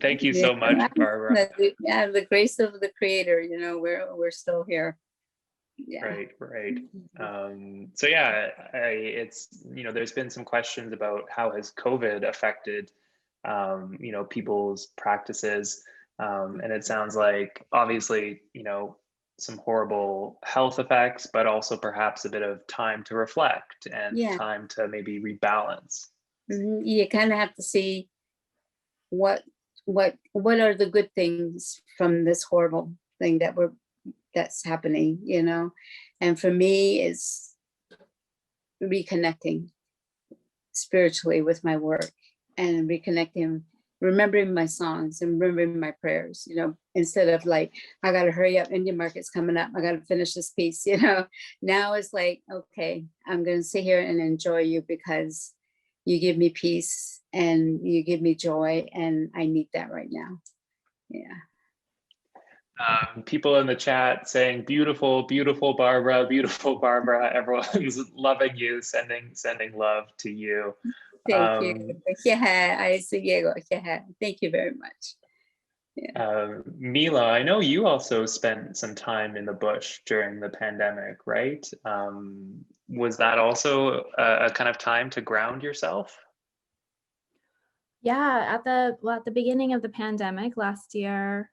Thank you so much, Barbara. Yeah, the grace of the Creator, you know, we're still here. Yeah. Right. So yeah, it's, you know, there's been some questions about how has COVID affected, you know, people's practices. And it sounds like obviously, you know, some horrible health effects, but also perhaps a bit of time to reflect and time to maybe rebalance. You kind of have to see what are the good things from this horrible thing that's happening, you know. And for me, it's reconnecting spiritually with my work and reconnecting, remembering my songs and remembering my prayers, you know, instead of like, I got to hurry up, Indian market's coming up, I got to finish this piece, you know. Now it's like, okay, I'm going to sit here and enjoy you because you give me peace and you give me joy, and I need that right now. Yeah. People in the chat saying, beautiful, beautiful Barbara, beautiful Barbara. Everyone's loving you, sending love to you. Thank you. Um, Thank you very much. Mila, I know you also spent some time in the bush during the pandemic, right? Was that also a kind of time to ground yourself? Yeah, at the beginning of the pandemic last year,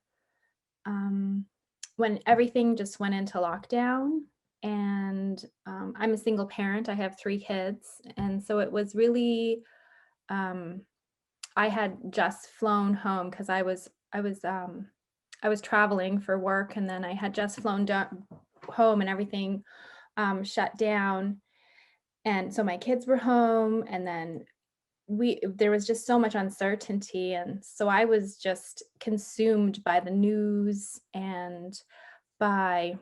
when everything just went into lockdown, and I'm a single parent, I have 3 kids, and so it was really, I had just flown home because I was traveling for work, and then I had just flown home, and everything shut down, and so my kids were home, and then there was just so much uncertainty, and so I was just consumed by the news and by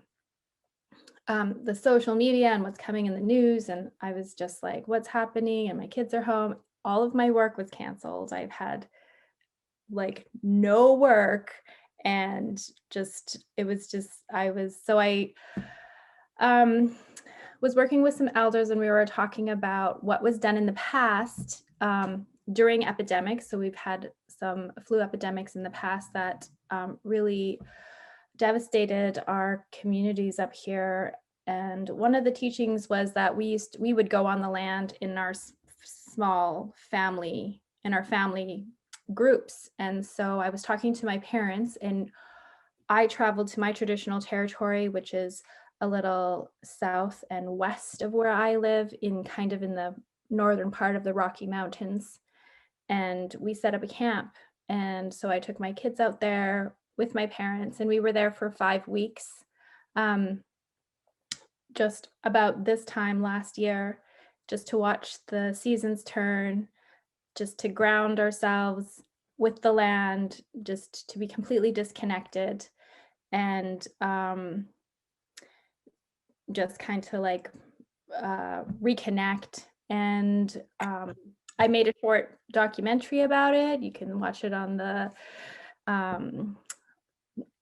the social media and what's coming in the news, and I was just like, what's happening? And my kids are home. All of my work was canceled. I've had like no work, and just it was just I was working with some elders, and we were talking about what was done in the past during epidemics. So we've had some flu epidemics in the past that really devastated our communities up here. And one of the teachings was that we would go on the land in our small family, in our family groups. And so I was talking to my parents, and I traveled to my traditional territory, which is a little south and west of where I live, in kind of in the northern part of the Rocky Mountains. And we set up a camp. And so I took my kids out there with my parents, and we were there for 5 weeks. Just about this time last year, just to watch the seasons turn, just to ground ourselves with the land, just to be completely disconnected, and just kind of like reconnect. And I made a short documentary about it. You can watch it on the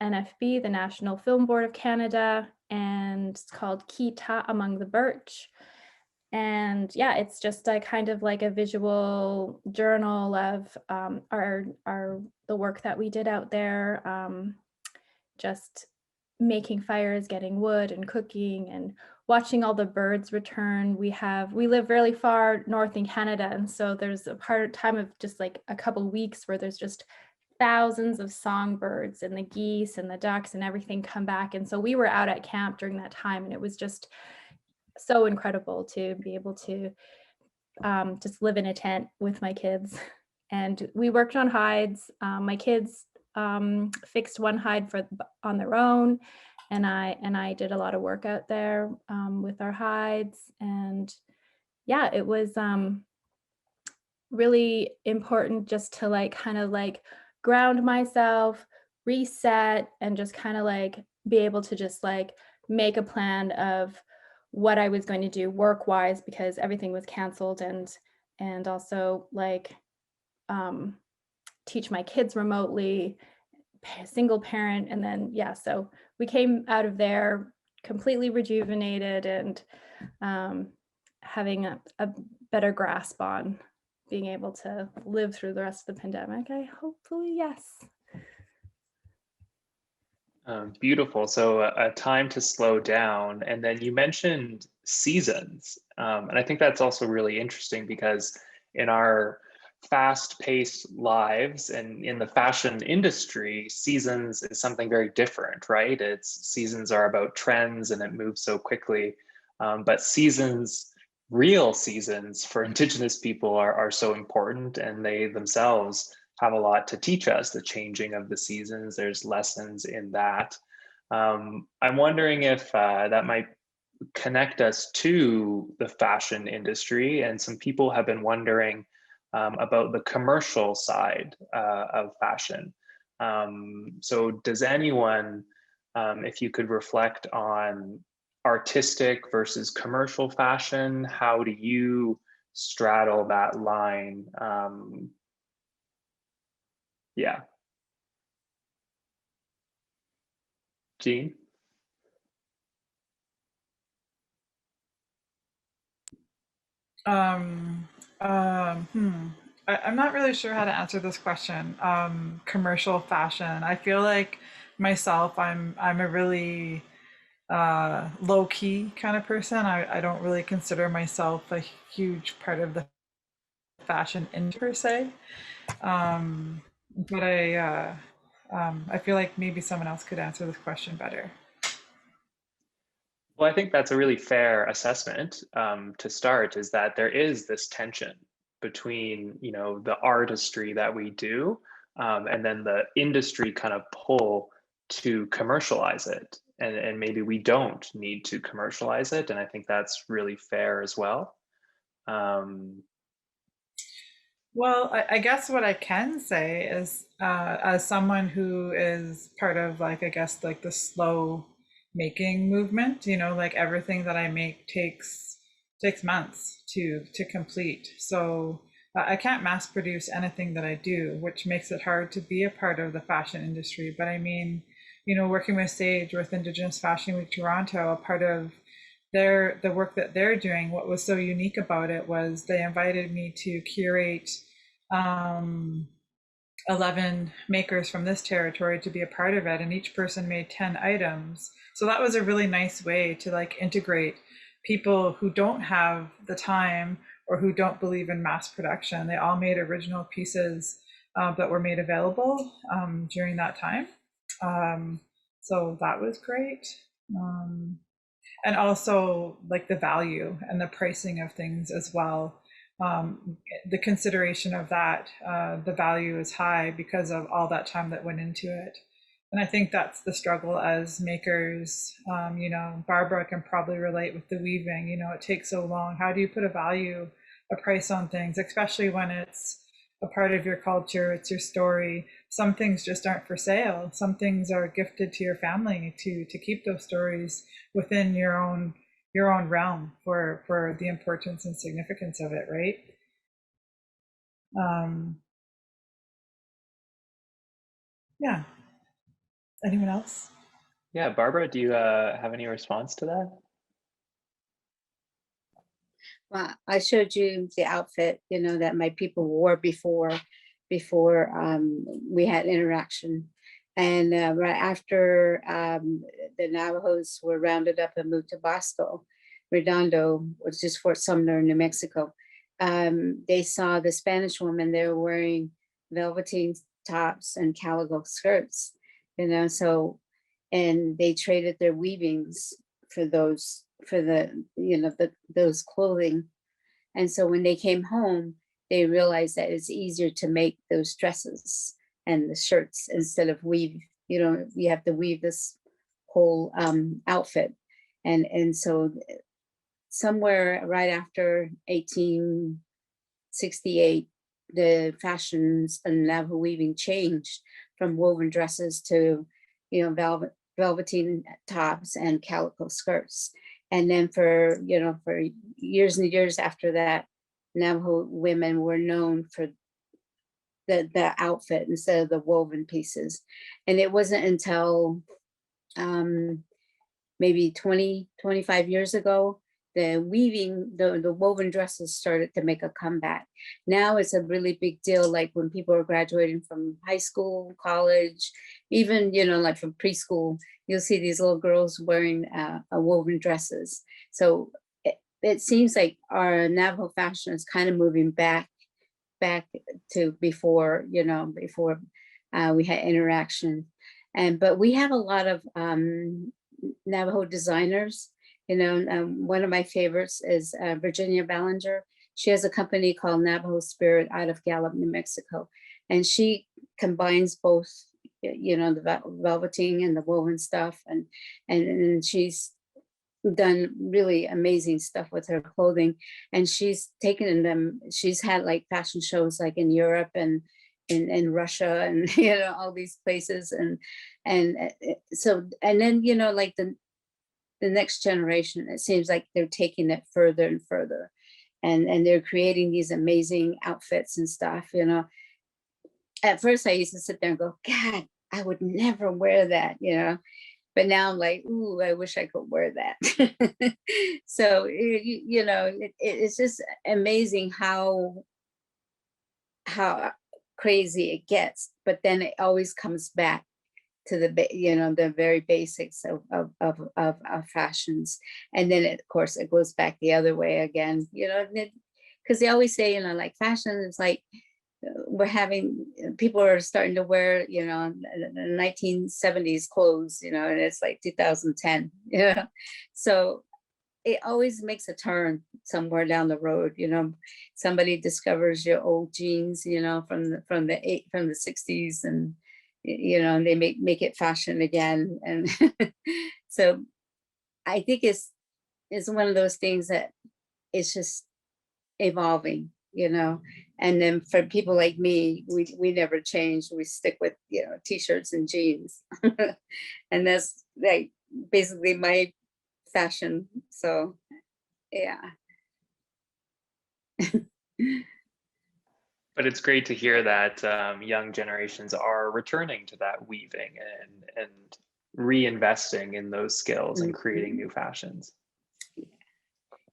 NFB, the National Film Board of Canada, and it's called Kita Among the Birch. And yeah, it's just a kind of like a visual journal of the work that we did out there, just making fires, getting wood and cooking, and watching all the birds return. We live really far north in Canada, and so there's a time of just like a couple weeks where there's just thousands of songbirds, and the geese and the ducks and everything come back. And so we were out at camp during that time, and it was just so incredible to be able to just live in a tent with my kids. And we worked on hides. My kids fixed one hide on their own, and I did a lot of work out there with our hides. And yeah, it was really important just to like kind of like ground myself, reset, and just kind of like be able to just like make a plan of what I was going to do work-wise, because everything was canceled, and also like teach my kids remotely, single parent. And then yeah, so we came out of there completely rejuvenated, and having a better grasp on being able to live through the rest of the pandemic. Hopefully, yes. Beautiful. So a time to slow down. And then you mentioned seasons. And I think that's also really interesting, because in our fast-paced lives and in the fashion industry, seasons is something very different, right? Seasons are about trends, and it moves so quickly. But seasons, real seasons for Indigenous people are so important, and they themselves have a lot to teach us, the changing of the seasons. There's lessons in that. I'm wondering if that might connect us to the fashion industry. And some people have been wondering about the commercial side of fashion. So does anyone, if you could reflect on artistic versus commercial fashion, how do you straddle that line? Yeah. Jean? I'm not really sure how to answer this question. Commercial fashion. I feel like myself, I'm a really low key kind of person. I don't really consider myself a huge part of the fashion industry per se. But I feel like maybe someone else could answer this question better. Well, I think that's a really fair assessment to start, is that there is this tension between, you know, the artistry that we do and then the industry kind of pull to commercialize it. And maybe we don't need to commercialize it. And I think that's really fair as well. Well, I guess what I can say is, as someone who is part of, like, I guess, like the slow making movement, you know, like everything that I make takes months to complete. So I can't mass produce anything that I do, which makes it hard to be a part of the fashion industry. But I mean, you know, working with Sage with Indigenous Fashion Week Toronto, a part of the work that they're doing, what was so unique about it was they invited me to curate 11 makers from this territory to be a part of it, and each person made 10 items. So that was a really nice way to like integrate people who don't have the time or who don't believe in mass production. They all made original pieces that were made available during that time. So that was great. And also like the value and the pricing of things as well. The consideration of that, the value is high because of all that time that went into it. And I think that's the struggle as makers. You know, Barbara can probably relate with the weaving. You know, it takes so long. How do you put a price on things, especially when it's a part of your culture, it's your story. Some things just aren't for sale. Some things are gifted to your family to keep those stories within your own realm for the importance and significance of it, right? Yeah. Anyone else? Yeah, Barbara, do you have any response to that? Well, I showed you the outfit, you know, that my people wore before we had interaction. And right after the Navajos were rounded up and moved to Bosco Redondo, which is Fort Sumner, New Mexico, they saw the Spanish woman. They were wearing velveteen tops and calico skirts, you know, so, and they traded their weavings for those, for the, you know, those clothing. And so when they came home, they realized that it's easier to make those dresses and the shirts instead of weave. You know, you have to weave this whole outfit. And so somewhere right after 1868, the fashions and Navajo weaving changed from woven dresses to, you know, velveteen tops and calico skirts. And then for, you know, for years and years after that, Navajo women were known for the outfit instead of the woven pieces. And it wasn't until maybe 25 years ago, the weaving, the woven dresses started to make a comeback. Now it's a really big deal, like when people are graduating from high school, college, even, you know, like from preschool, you'll see these little girls wearing woven dresses. So it seems like our Navajo fashion is kind of moving back to before, you know, before we had interaction. But we have a lot of Navajo designers. You know, one of my favorites is Virginia Ballinger. She has a company called Navajo Spirit out of Gallup, New Mexico. And she combines both, you know, the velveting and the woven stuff. And she's done really amazing stuff with her clothing. And she's taken them, she's had like fashion shows like in Europe and in Russia and, you know, all these places. And so, and then, you know, like the next generation, it seems like they're taking it further and further, and they're creating these amazing outfits and stuff. You know, at first I used to sit there and go, God, I would never wear that, you know, but now I'm like, ooh, I wish I could wear that. So, it's just amazing how crazy it gets, but then it always comes back to the very basics of fashions. And then of course it goes back the other way again, because they always say, like fashion is like, people are starting to wear, the 1970s clothes, and it's like 2010, so it always makes a turn somewhere down the road. Somebody discovers your old jeans, from the 60s, and and they make it fashion again. And so I think it's one of those things that it's just evolving, and then for people like me, we never change. We stick with, t-shirts and jeans. And that's like basically my fashion. So yeah. But it's great to hear that young generations are returning to that weaving and reinvesting in those skills and creating new fashions.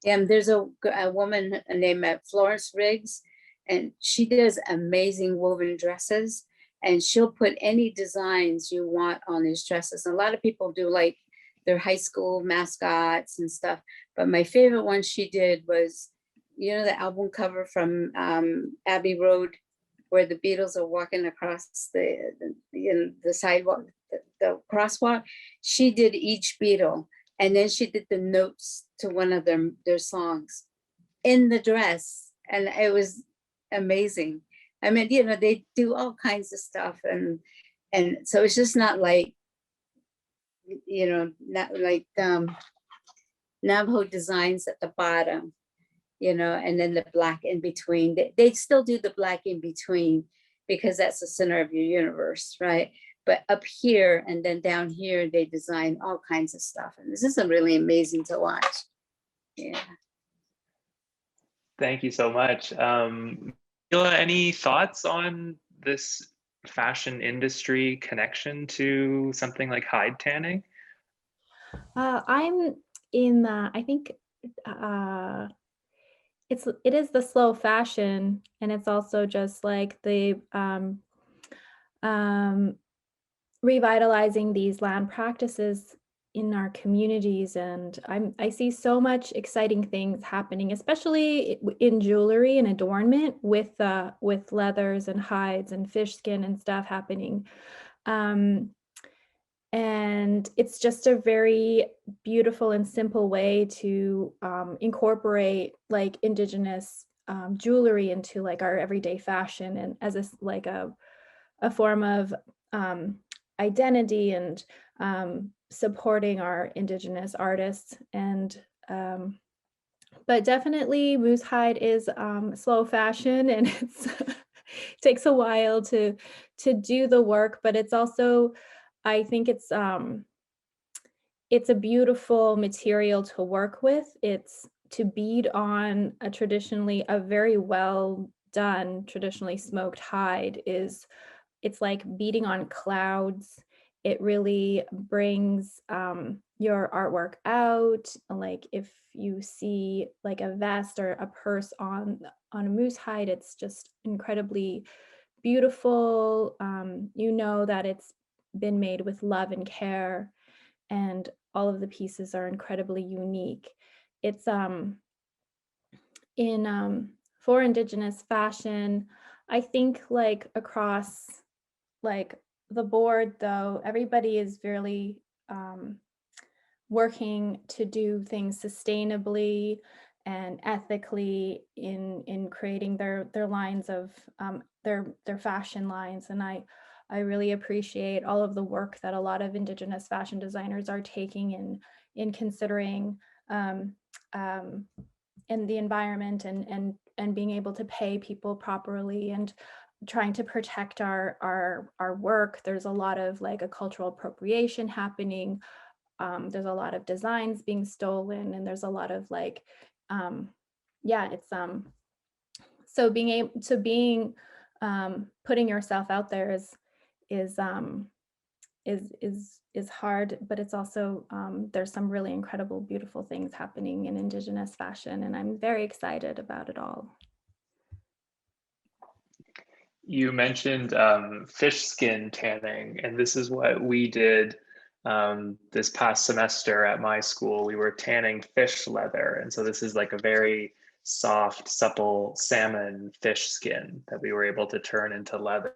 And there's a woman named Florence Riggs, and she does amazing woven dresses, and she'll put any designs you want on these dresses. And a lot of people do like their high school mascots and stuff, but my favorite one she did was, the album cover from Abbey Road, where the Beatles are walking across the sidewalk, the crosswalk. She did each Beatle, and then she did the notes to one of their songs in the dress, and it was amazing. I mean, they do all kinds of stuff, and so it's just not like, not like Navajo designs at the bottom, and then the black in between. They still do the black in between because that's the center of your universe, right? But up here and then down here, they design all kinds of stuff. And this is really amazing to watch. Yeah. Thank you so much. Mila, any thoughts on this fashion industry connection to something like hide tanning? I'm in I think it is the slow fashion, and it's also just like the revitalizing these land practices in our communities. And I see so much exciting things happening, especially in jewelry and adornment with leathers and hides and fish skin and stuff happening. And it's just a very beautiful and simple way to incorporate like Indigenous jewelry into like our everyday fashion, and as a form of identity and supporting our Indigenous artists. And but definitely moose hide is slow fashion, and it takes a while to do the work, but it's also, I think it's a beautiful material to work with. It's to bead on a very well done, traditionally smoked hide it's like beading on clouds. It really brings your artwork out. Like if you see like a vest or a purse on a moose hide, it's just incredibly beautiful. That it's been made with love and care, and all of the pieces are incredibly unique. It's for Indigenous fashion, I think like across like the board, though, everybody is really working to do things sustainably and ethically in creating their lines of their fashion lines. And I really appreciate all of the work that a lot of Indigenous fashion designers are taking in considering in the environment and being able to pay people properly and trying to protect our work. There's a lot of like a cultural appropriation happening. There's a lot of designs being stolen, and there's a lot of like, it's so being putting yourself out there is is hard, but it's also, there's some really incredible, beautiful things happening in Indigenous fashion, and I'm very excited about it all. You mentioned fish skin tanning, and this is what we did this past semester at my school. We were tanning fish leather, and so this is like a very soft, supple salmon fish skin that we were able to turn into leather.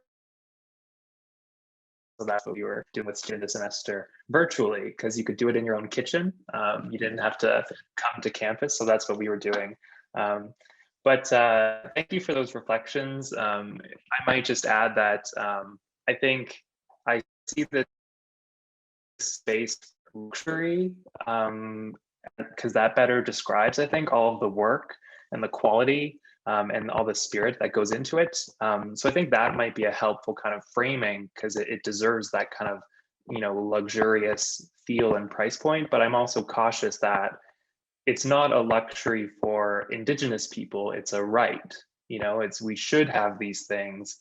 So that's what we were doing with students this semester virtually, because you could do it in your own kitchen. You didn't have to come to campus, so that's what we were doing. But thank you for those reflections. I might just add that I think I see the space luxury because that better describes, I think, all of the work and the quality and all the spirit that goes into it. So I think that might be a helpful kind of framing because it deserves that kind of, you know, luxurious feel and price point. But I'm also cautious that it's not a luxury for Indigenous people, it's a right. You know, we should have these things.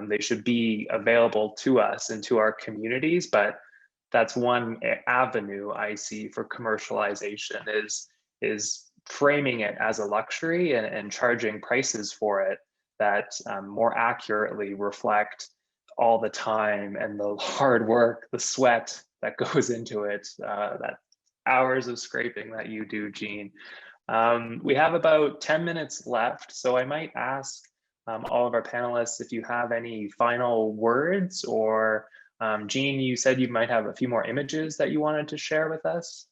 They should be available to us and to our communities, but that's one avenue I see for commercialization is framing it as a luxury and charging prices for it that more accurately reflect all the time and the hard work, the sweat that goes into it, that hours of scraping that you do, Jean. We have about 10 minutes left, so I might ask all of our panelists if you have any final words, or Jean, you said you might have a few more images that you wanted to share with us.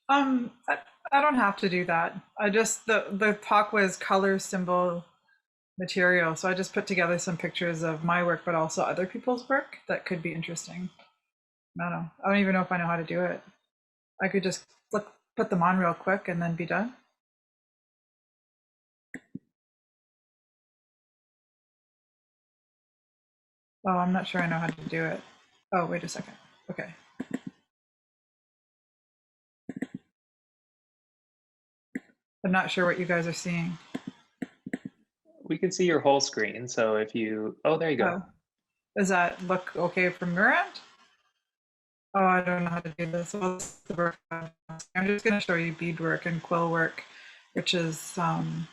I don't have to do that. I just, the talk was color, symbol, material. So I just put together some pictures of my work, but also other people's work that could be interesting. I don't know. I don't even know if I know how to do it. I could just put them on real quick and then be done. Oh, I'm not sure I know how to do it. Oh, wait a second. Okay. I'm not sure what you guys are seeing. We can see your whole screen. So if you, oh, there you go. Oh. Does that look okay from your end? Oh, I don't know how to do this. Well, this is the work. I'm just going to show you beadwork and quill work, which is, I'm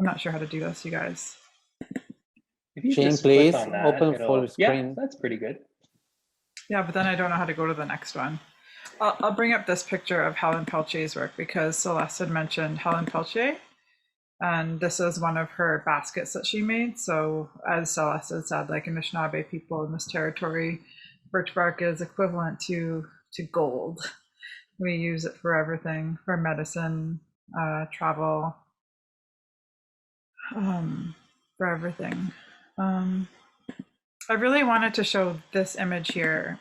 not sure how to do this, you guys. If you Jean, just please click on that, open full screen. Yeah, that's pretty good. Yeah, but then I don't know how to go to the next one. I'll bring up this picture of Helen Peltier's work because Celeste had mentioned Helen Peltier, and this is one of her baskets that she made. So as Celeste had said, like Anishinaabe people in this territory, birch bark is equivalent to gold. We use it for everything, for medicine, travel, for everything. I really wanted to show this image here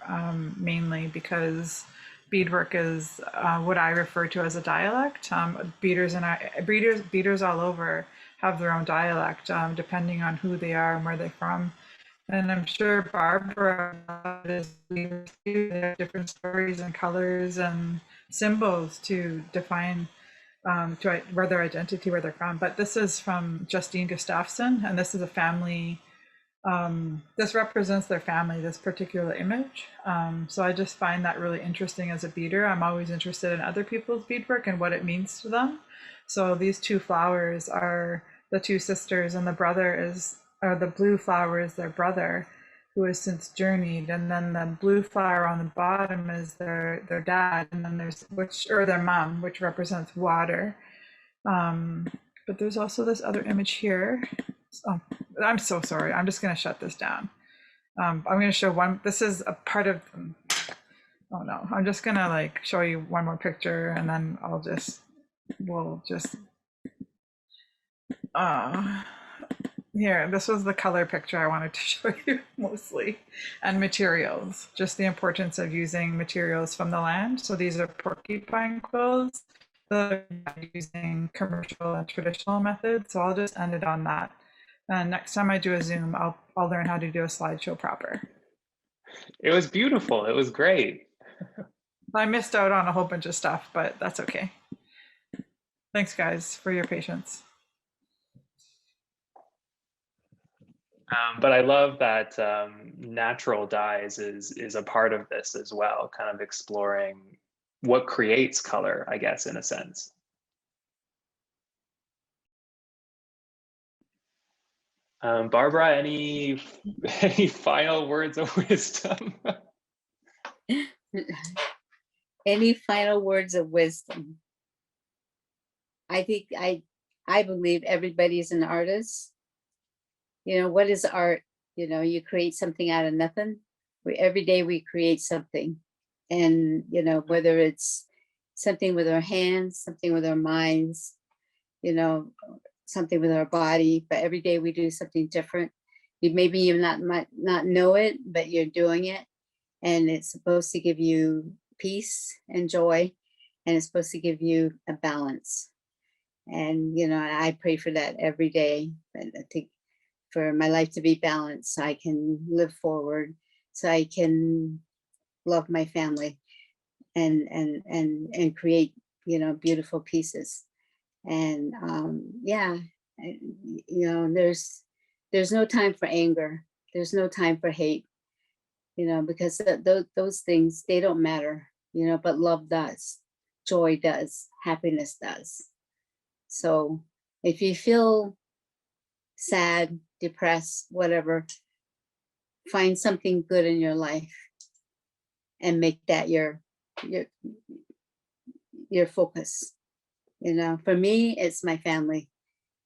mainly because beadwork is what I refer to as a dialect. Beaders all over have their own dialect depending on who they are and where they're from. And I'm sure Barbara is different stories and colors and symbols to define where their identity, where they're from. But this is from Justine Gustafson, and this is a family. This represents their family, this particular image. So I just find that really interesting as a beader. I'm always interested in other people's beadwork and what it means to them. So these two flowers are the two sisters, and the brother is, or the blue flower is their brother who has since journeyed. And then the blue flower on the bottom is their dad, and then there's their mom, which represents water. But there's also this other image here. Oh, I'm so sorry. I'm just going to shut this down. I'm going to show one. This is a part of. Oh no! I'm just going to like show you one more picture, and then we'll just. Here, this was the color picture I wanted to show you mostly, and materials. Just the importance of using materials from the land. So these are porcupine quills. Using commercial and traditional methods. So I'll just end it on that. And next time I do a Zoom, I'll learn how to do a slideshow proper. It was beautiful. It was great. I missed out on a whole bunch of stuff, but that's okay. Thanks, guys, for your patience. But I love that natural dyes is a part of this as well, kind of exploring what creates color, I guess, in a sense. Barbara, any final words of wisdom? Any final words of wisdom? I think I believe everybody is an artist. You know, what is art? You know, you create something out of nothing. Every day we create something. And, you know, whether it's something with our hands, something with our minds, you know, something with our body, but every day we do something different. Maybe you might not know it, but you're doing it. And it's supposed to give you peace and joy. And it's supposed to give you a balance. And, you know, I pray for that every day. And I think for my life to be balanced, so I can live forward, so I can love my family and create, you know, beautiful pieces. And yeah, you know, there's no time for anger. There's no time for hate, you know, because those things, they don't matter, you know, but love does, joy does, happiness does. So if you feel sad, depressed, whatever, find something good in your life and make that your focus. You know, for me, it's my family,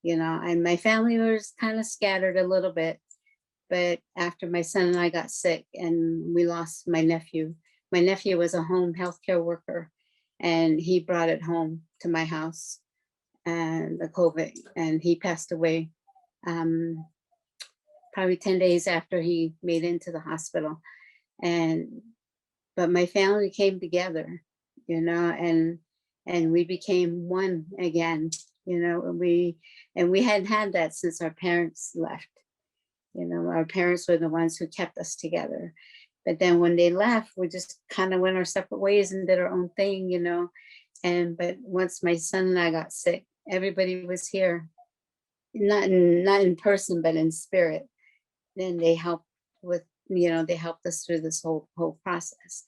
you know, and my family was kind of scattered a little bit, but after my son and I got sick and we lost my nephew was a home healthcare worker, and he brought it home to my house, and the COVID, and he passed away probably 10 days after he made it into the hospital. But my family came together, you know, and we became one again, you know, and we hadn't had that since our parents left. You know, our parents were the ones who kept us together. But then when they left, we just kind of went our separate ways and did our own thing, you know. But once my son and I got sick, everybody was here, not in person, but in spirit. Then they helped with, you know, they helped us through this whole process.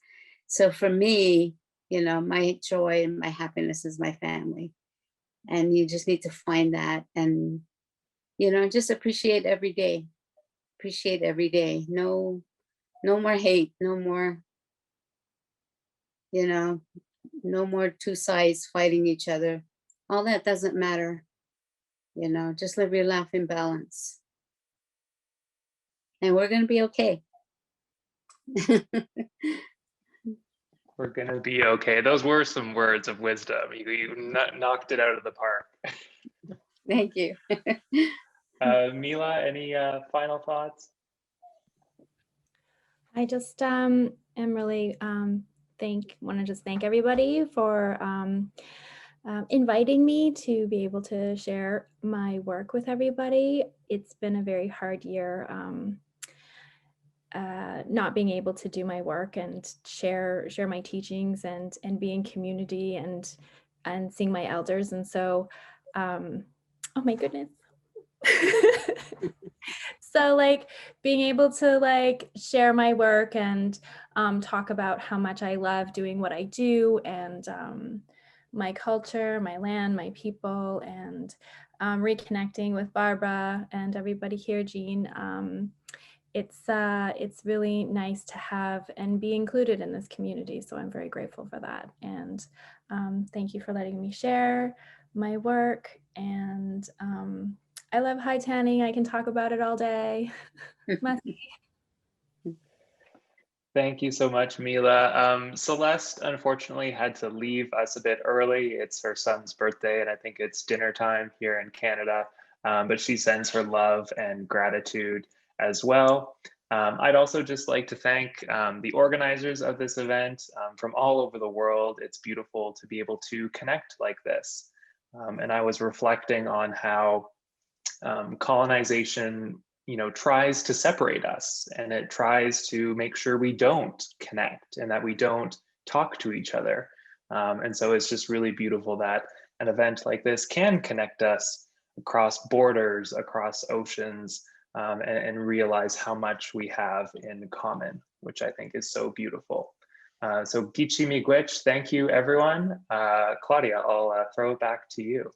So for me, you know, my joy and my happiness is my family. And you just need to find that and, you know, just appreciate every day. Appreciate every day. No more hate, no more, you know, no more two sides fighting each other. All that doesn't matter. You know, just live your life in balance. And we're going to be okay. We're gonna be okay. Those were some words of wisdom. You knocked it out of the park. Thank you. Mila, any final thoughts? I just am really want to just thank everybody for inviting me to be able to share my work with everybody. It's been a very hard year not being able to do my work and share my teachings and be in community and seeing my elders. And so, oh my goodness. So like being able to like share my work and talk about how much I love doing what I do and my culture, my land, my people, and reconnecting with Barbara and everybody here, Jean. It's really nice to have and be included in this community. So I'm very grateful for that. And thank you for letting me share my work. And I love high tanning. I can talk about it all day. Thank you so much, Mila. Celeste unfortunately had to leave us a bit early. It's her son's birthday, and I think it's dinner time here in Canada. But she sends her love and gratitude as well. I'd also just like to thank the organizers of this event from all over the world. It's beautiful to be able to connect like this. And I was reflecting on how colonization, you know, tries to separate us, and it tries to make sure we don't connect and that we don't talk to each other. And so it's just really beautiful that an event like this can connect us across borders, across oceans, and realize how much we have in common, which I think is so beautiful. So Gichi Miigwech, thank you everyone. Claudia, I'll throw it back to you.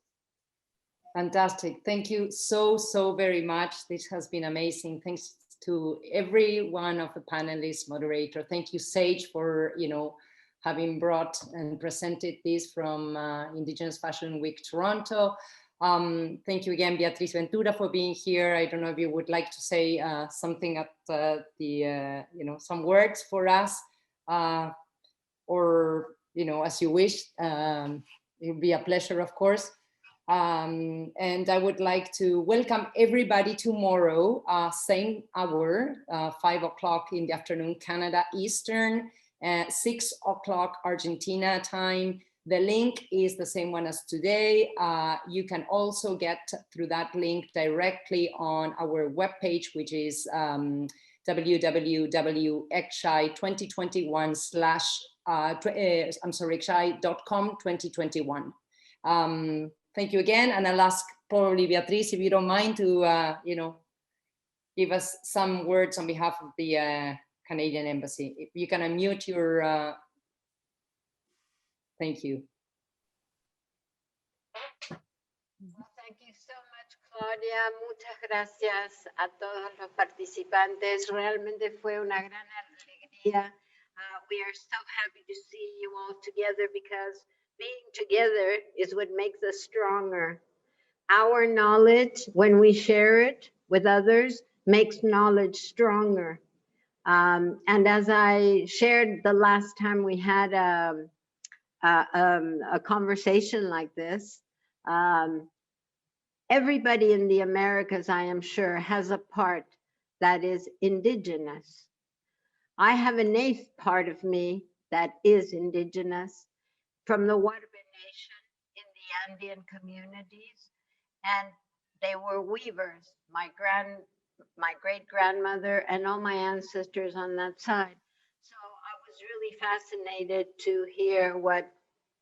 Fantastic. Thank you so very much. This has been amazing. Thanks to every one of the panelists, moderator. Thank you, Sage, for having brought and presented this from Indigenous Fashion Week Toronto. Thank you again, Beatriz Ventura, for being here. I don't know if you would like to say something at some words for us, or as you wish. It would be a pleasure, of course. And I would like to welcome everybody tomorrow, same hour, 5 o'clock in the afternoon, Canada Eastern, 6 o'clock Argentina time. The link is the same one as today. You can also get through that link directly on our webpage, which is www.xi2021/xi.com/2021. Thank you again, and I'll ask probably Beatriz, if you don't mind, to give us some words on behalf of the Canadian Embassy. If you can unmute your. Thank you. Thank you so much, Claudia. Muchas gracias a todos los participantes. Realmente fue una gran alegría. We are so happy to see you all together, because being together is what makes us stronger. Our knowledge, when we share it with others, makes knowledge stronger. And as I shared the last time we had a conversation like this, everybody in the Americas, I am sure, has a part that is Indigenous. I have an eighth part of me that is Indigenous, from the Waterman Nation in the Andean communities, and they were weavers. My great-grandmother and all my ancestors on that side. So I was really fascinated to hear what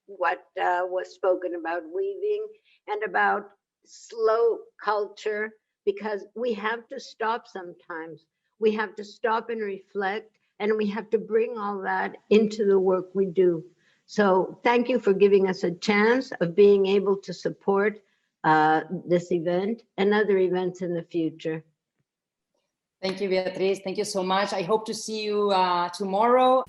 was spoken about weaving and about slow culture, because we have to stop sometimes. We have to stop and reflect, and we have to bring all that into the work we do. So thank you for giving us a chance of being able to support this event and other events in the future. Thank you, Beatriz. Thank you so much. I hope to see you tomorrow.